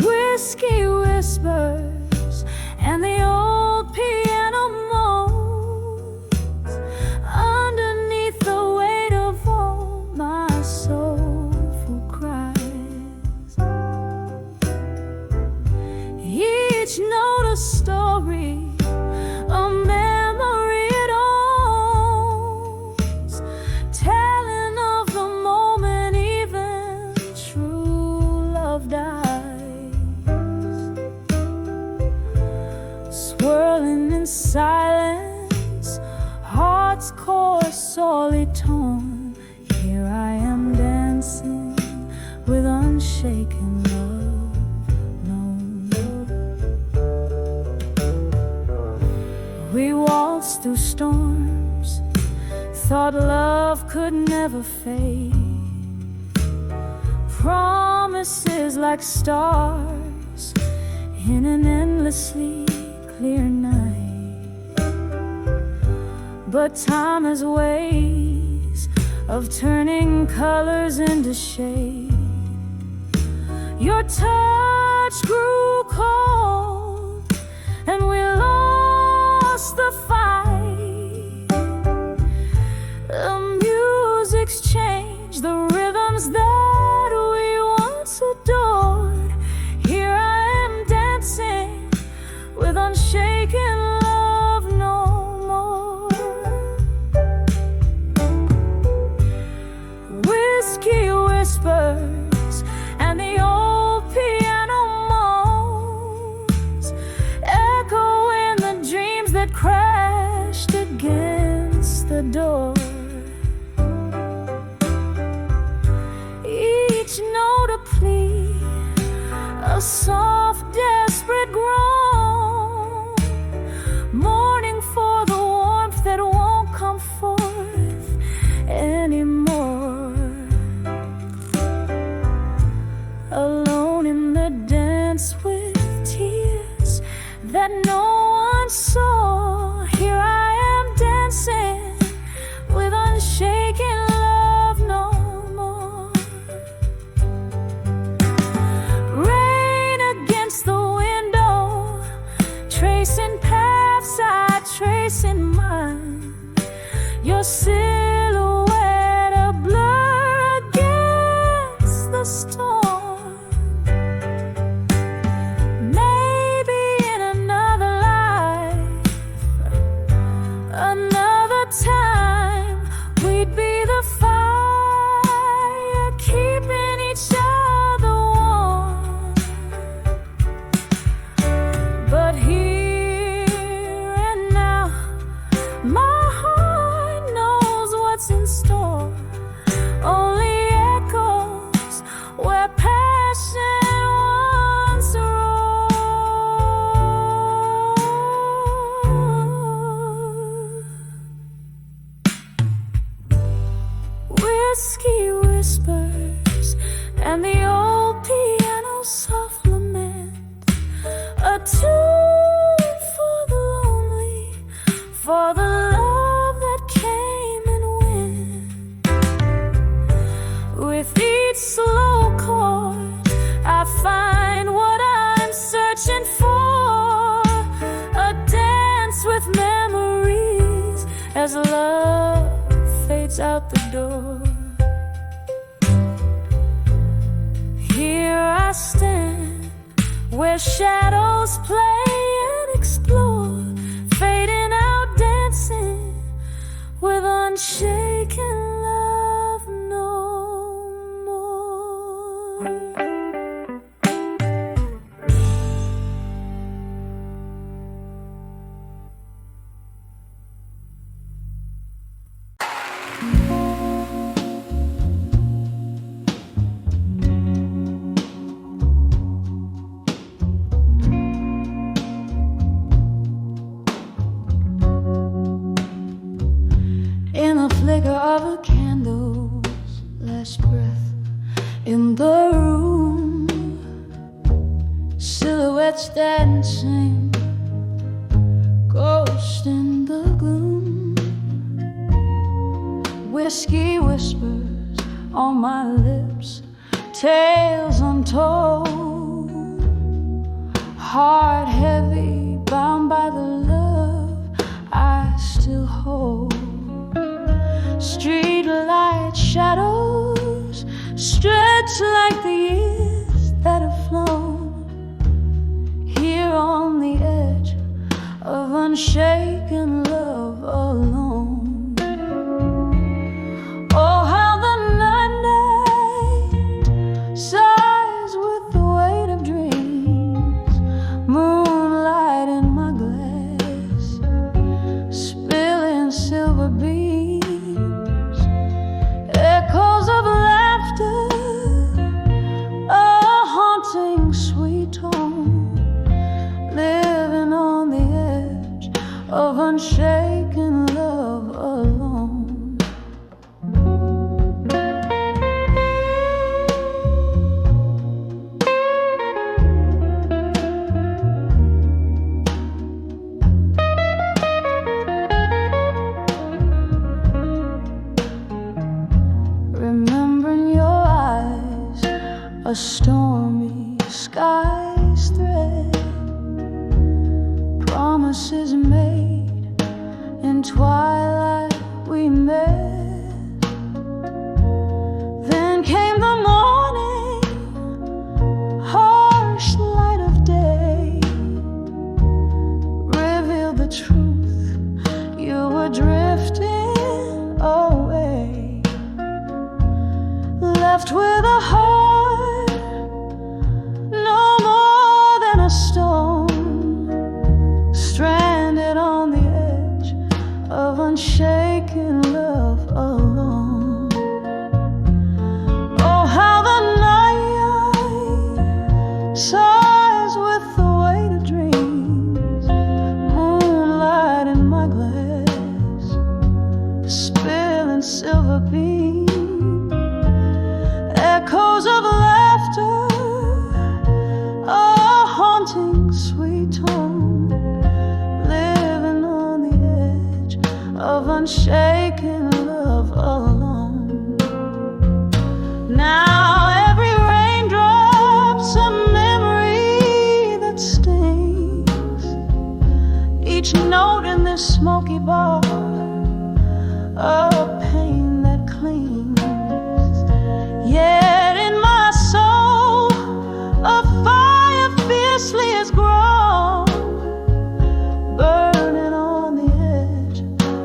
Whiskey whispers and the old piano moans underneath the weight of all my soulful cries. Each note a story, a memory it owns, telling of the moment even true love dies. Swirling in silence, heart's core sorely torn. Here I am dancing with unshaken love no more. We waltzed through storms, thought love could never fade. Promises like stars in an endlessly clear night. But time has ways of turning colors into shade. Your touch grew cold and we lost the fight. The music's changed, the rhythms that we once adored. Here I am dancing with unshaken love no more. Whiskey whispers and the old piano moans echo in the dreams that crashed against the door. Each note a plea, a soft desperate groan, mourning for the warmth that won't come forth anymore. Alone in the dance with tears that no one saw. Here I am dancing with unshaken love no more. Rain against the window, tracing paths I trace in mine. Your silhouette a blur against the storm. Maybe in another life, another time, we'd be the fire keeping each other warm. But here and now, my heart knows what's in store. Only echoes where passion once roared. Whiskey whispers and the old piano soft lament, a tune for the lonely, for the love that came and went. With each slow chord I find what I'm searching for, a dance with memories as love fades out the door. Here I stand where shadows play and explore, fading out, dancing with unshaken love no more. last breath in the room. Silhouettes dancing, ghost in the gloom. Whiskey whispers on my lips, tales untold. Heart heavy, bound by the love I still hold. Street light shadows stretch like the years that have flown. Here on the edge of unshaken love alone. Oh, how the night sighs with the weight of dreams. Moonlight in my glass, spilling silver beams. Echoes of laughter, a haunting sweet tone. Living on the edge of unshaken love alone. Remembering your eyes, a stormy sky's thread. Promises made in twilight we met. Then came the morning, harsh light of day, revealed the truth, you were drifting away. Left with a heart no more than a stone, stranded on the edge of unshaken love alone. Oh, how the night sighs with the weight of dreams. Moonlight in my glass, spilling silver beams. Echoes of laughter, a haunting sweet tone. Living on the edge of unshaken love alone. Now every raindrop's a memory that stings. Each note in this smoky bar, a pain that clings. Yet in my soul, a fire fiercely has grown, burning on the edge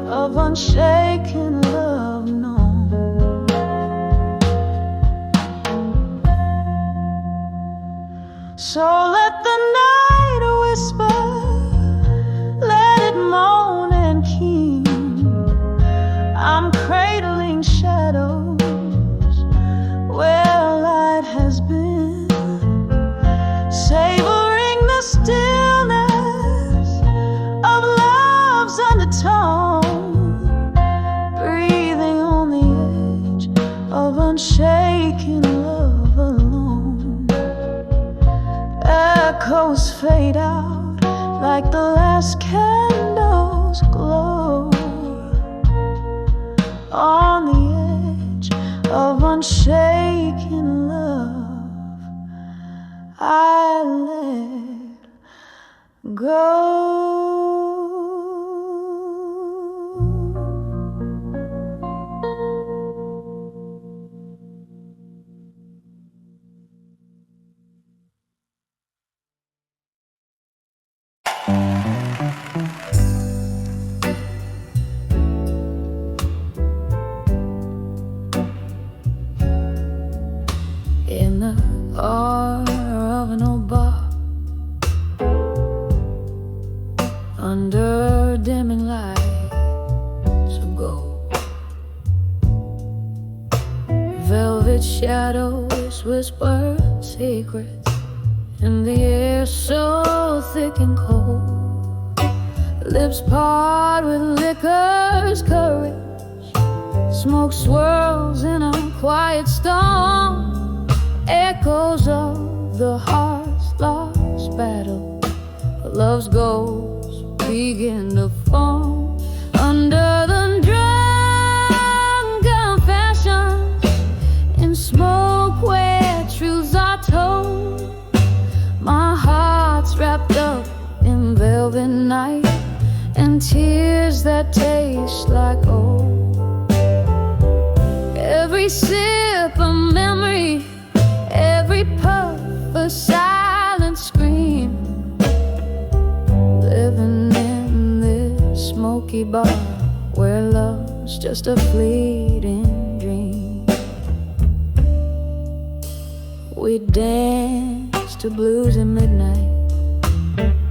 of unshaken love known. So let the night whisper, let it moan and keen. I'm cradling shadows where light has been, savoring the stillness of love's undertone, breathing on the edge of unshaken love alone. Echoes fade out like the last candles glow on the edge of unshaken love. I let go. In the awe of an old bar, under dimming lights of gold, velvet shadows whisper secrets in the air so thick and cold. Lips part with liquor's courage, smoke swirls in a quiet quiet storm, echoes of the heart's lost battle. Love's ghosts begin to form under the drunk confessions, in smoke where truths are told. My heart's wrapped up in velvet night and tears that taste like old. Every sip a memory, every puff a silent scream. Living in this smoky bar where love's just a fleeting dream. We danced to blues at midnight.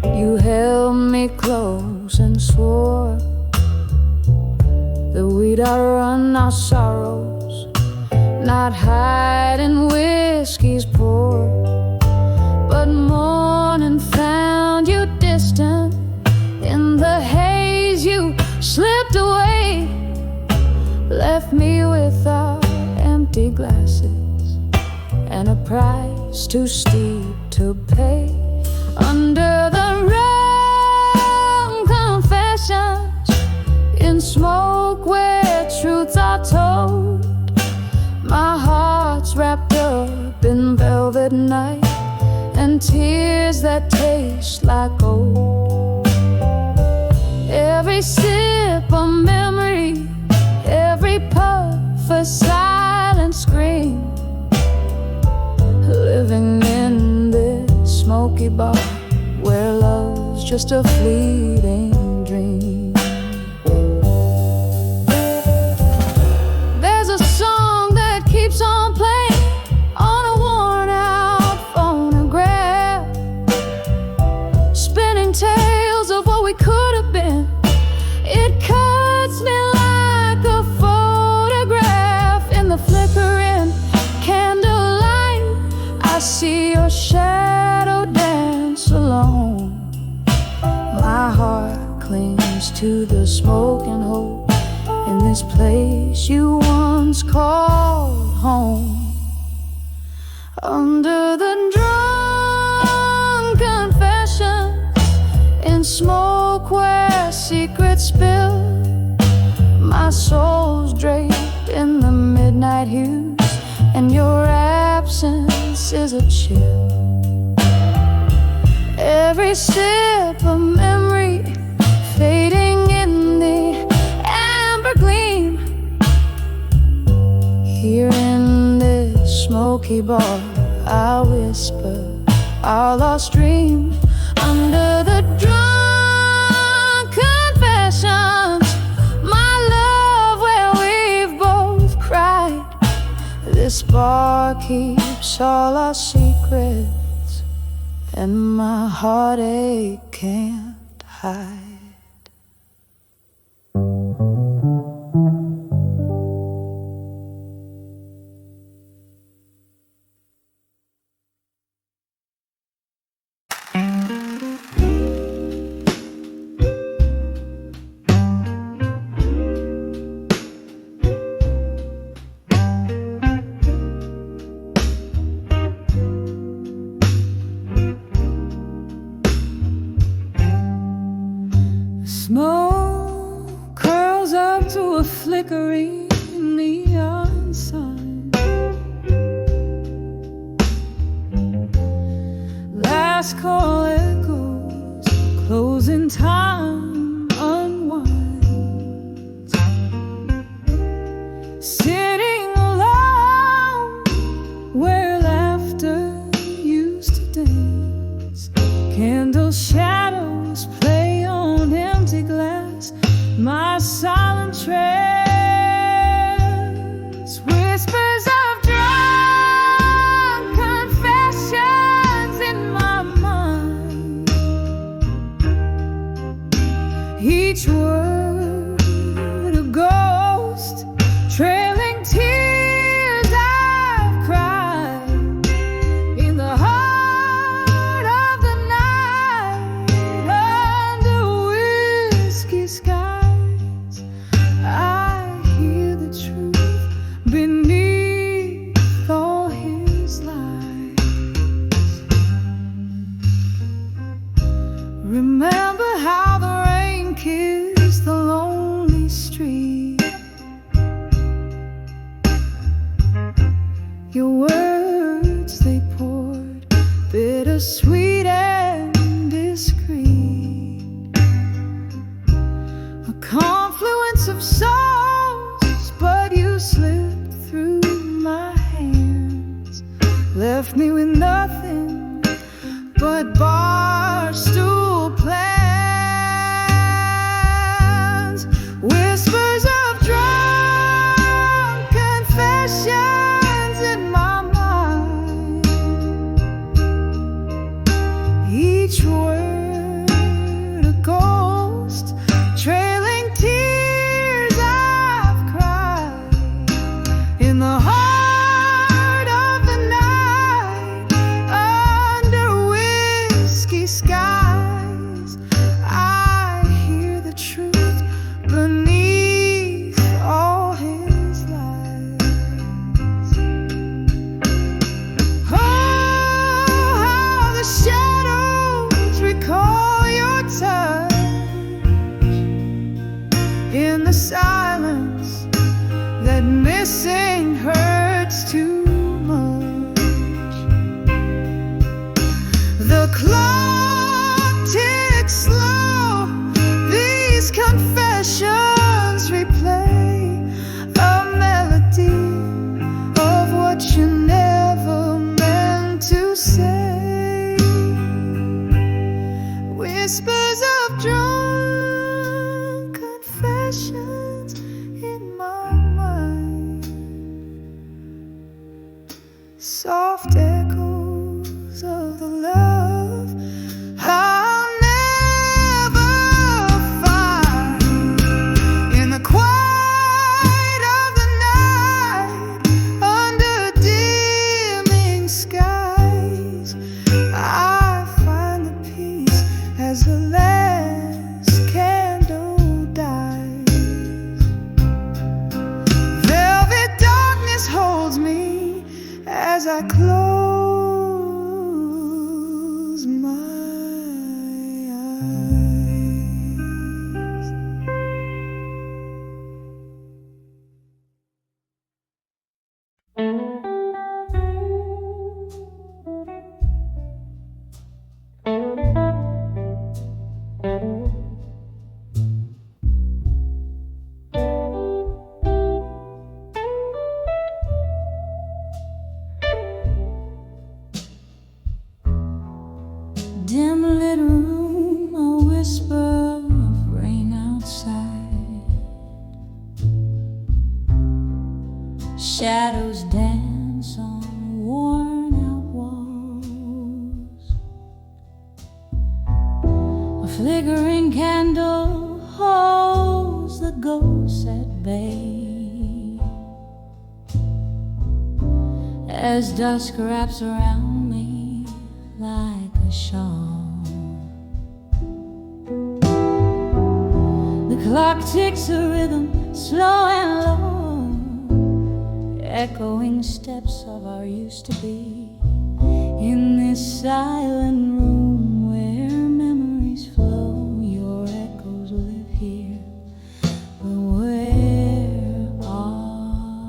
You held me close and swore that we'd outrun our sorrows, not hide in whiskey's pour. But morning found you distant. In the haze you slipped away, left me with our empty glasses and a price too steep to pay. Under the rum confessions, in smoke where truths are told. My heart's wrapped up in velvet night and tears that taste like gold. Every sip a memory, every puff a silent scream. Living in this smoky bar where love's just a fleeting dream. There's a song that keeps on playing on a worn out phonograph, spinning tales of what we could have been. It cuts me like a photograph. In the flickering candlelight, I see your shadow dance alone. My heart clings to the smoke and hope in this place you once called home. Under the drunk confessions, in smoke where secrets spill. My soul's draped in the midnight hues, and your absence is a chill. Every sip a memory, fading in the amber gleam. Here in this smoky bar, I whisper our lost dream. Under the drunk confessions, my love, where we've both cried. This bar keeps all our secrets, and my heartache can't hide. Smoke curls up to a flickering neon sign. Last call echoes, closing time unwinds. Sitting alone where laughter used to dance. Candle shadows play on empty glass. My silent trance, whispers of drunk confessions in my mind. Your words, they poured, bittersweet and discreet, a confluence of songs, but you slipped through my hands, left me with nothing but barstool plans, whispers of drunk confessions in my mind, each word a ghost, trailing tears I've cried in the heart of the night, under whiskey skies. I hear the truth beneath all his lies. Oh, how the shadows recall your touch in the silence. That missing hurts too much. The clock ticks slow, these confessions replay a melody of what you never meant to say. Whispers of drunk confessions in my mind, soft echoes of the love I'll never find in the quiet of the night, under dimming skies. I find the peace as the last candle dies. Velvet darkness holds me as I close my eyes. Dim lit room, a whisper of rain outside, shadows dance on worn out walls, a flickering candle holds the ghosts at bay, as dusk wraps around me like a shawl. The clock ticks a rhythm, slow and low, echoing steps of our used to be, in this silent room where memories flow. Your echoes live here, but where are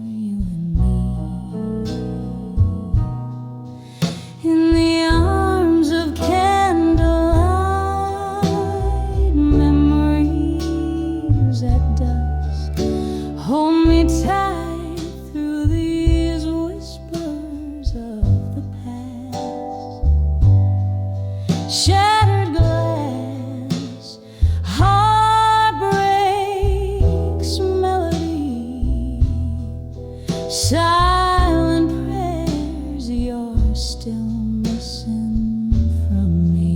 you and me? In the arms of candlelight, memories at dusk hold me tight through these whispers of the past. Shattered glass, heartbreak's melody, silent prayers you're still missing from me.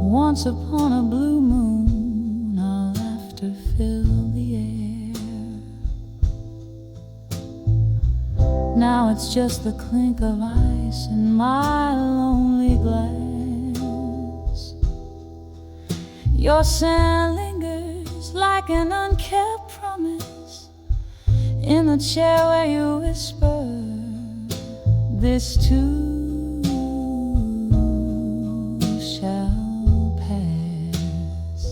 Once upon a blue moon, our laughter filled the air. Now it's just the clink of ice in my lonely glass. Your sand lingers like an unkept promise in the chair where you whisper, this too shall pass.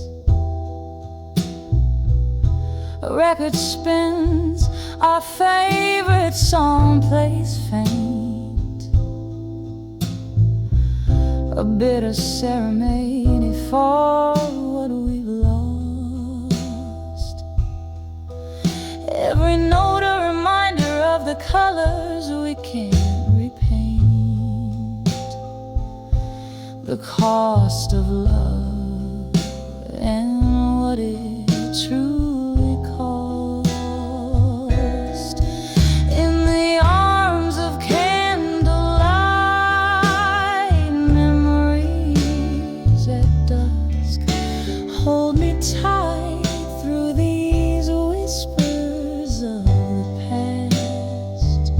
A record spins, our favorite song plays faint, a bitter ceremony for what we've lost. Every note a reminder of the colors we can't repaint, the cost of love and what it truly cost. In the arms of candlelight, memories at dusk hold me tight through these whispers of the past.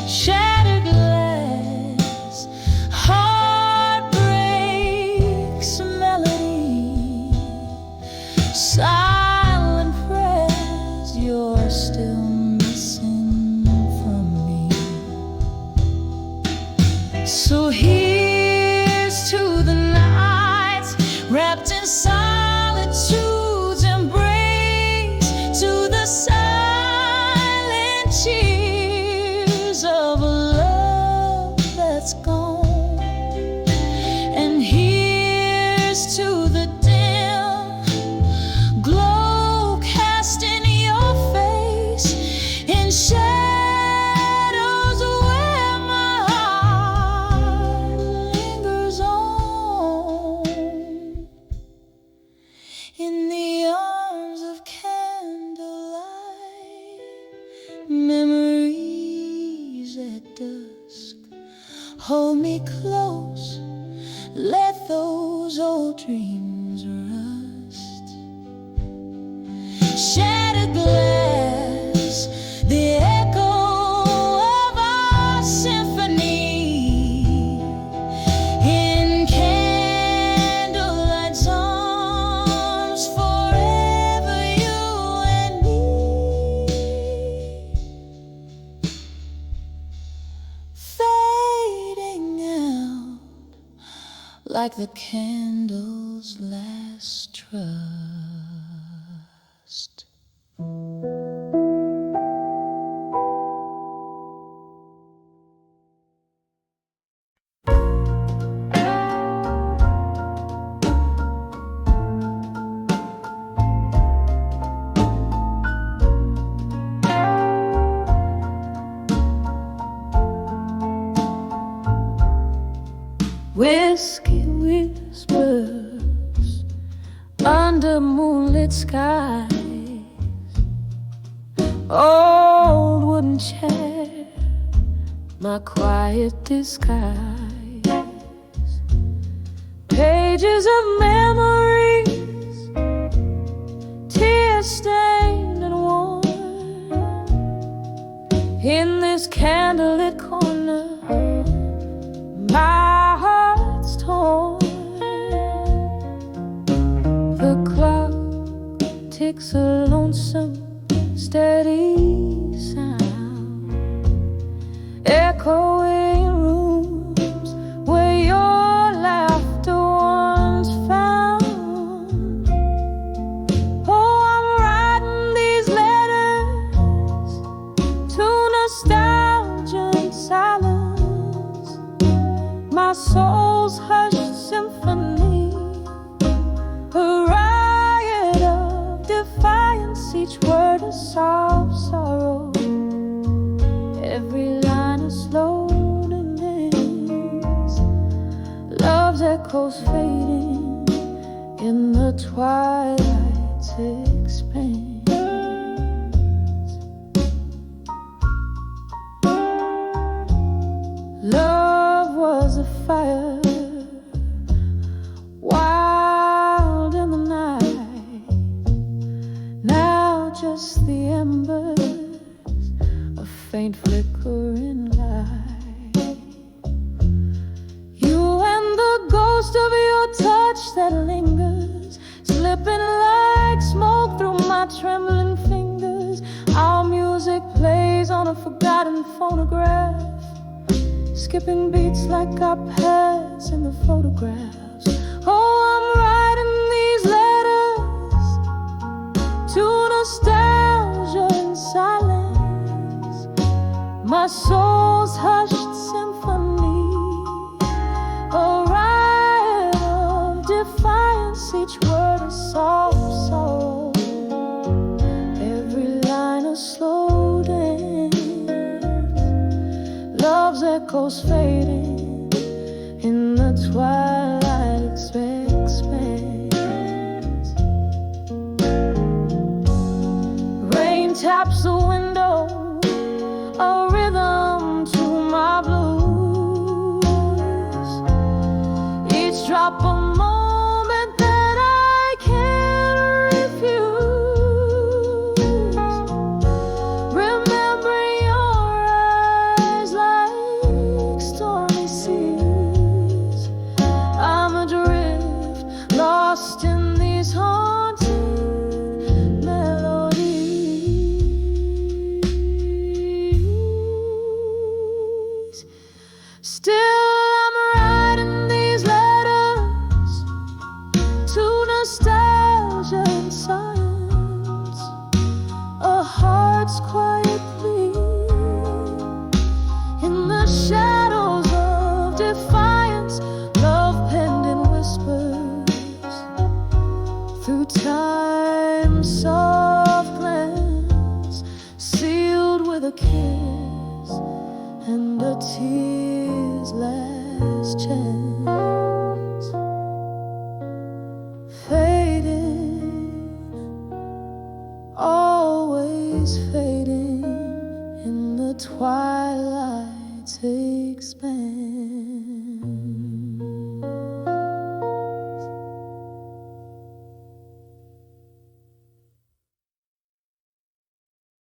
Shattered glass, heartbreak's melody, silent prayers you're still missing from me. So here's to the nights wrapped in solitude's embrace, to the silent cheers of a love that's gone. And here's to the dim glow cast in your face, in shadows where my heart lingers on. In the arms of candlelight, memories at dusk hold me close, let those old dreams rust. Shattered glass, the echo of our symphony, in candlelight's arms, forever you and me. Fading out like the candle's last trust. Whiskey whispers under moonlit skies, old wooden chair, my quiet disguise, pages of memories, tear stained and worn, in this candlelit corner, my heart's torn. The clock ticks a lonesome, steady sound, echoing rooms where your laughter once found. Oh, I'm writing these letters to nostalgia and silence, my soul's hushed symphony, a riot of defiance, each word a sob sorrow, every line a slow dance, love's echoes fading in the twilight's expanse. Love was a fire, wild in the night, now just the embers, a faint flickering light. You and the ghost of your touch that lingers, slipping like smoke phonograph, skipping beats like our past in the photographs. Oh, I'm writing these letters to nostalgia in silence, my soul's hushed symphony, a riot of defiance, each word a soft sorrow, every line a slow dance, love's echoes fading in the twilight expanse. Rain taps the window, a rhythm to my blues, each drop a moment that I can't refuse. Remembering your eyes like stormy seas, I'm adrift, lost in these haunting melodies. Still I'm writing these letters to nostalgia and science, a heart's quiet plea in the shadows of defiance, love penned in whispers through time's soft glance, sealed with a kiss and a tear's last chance. Fading, always fading in the twilight's expanse.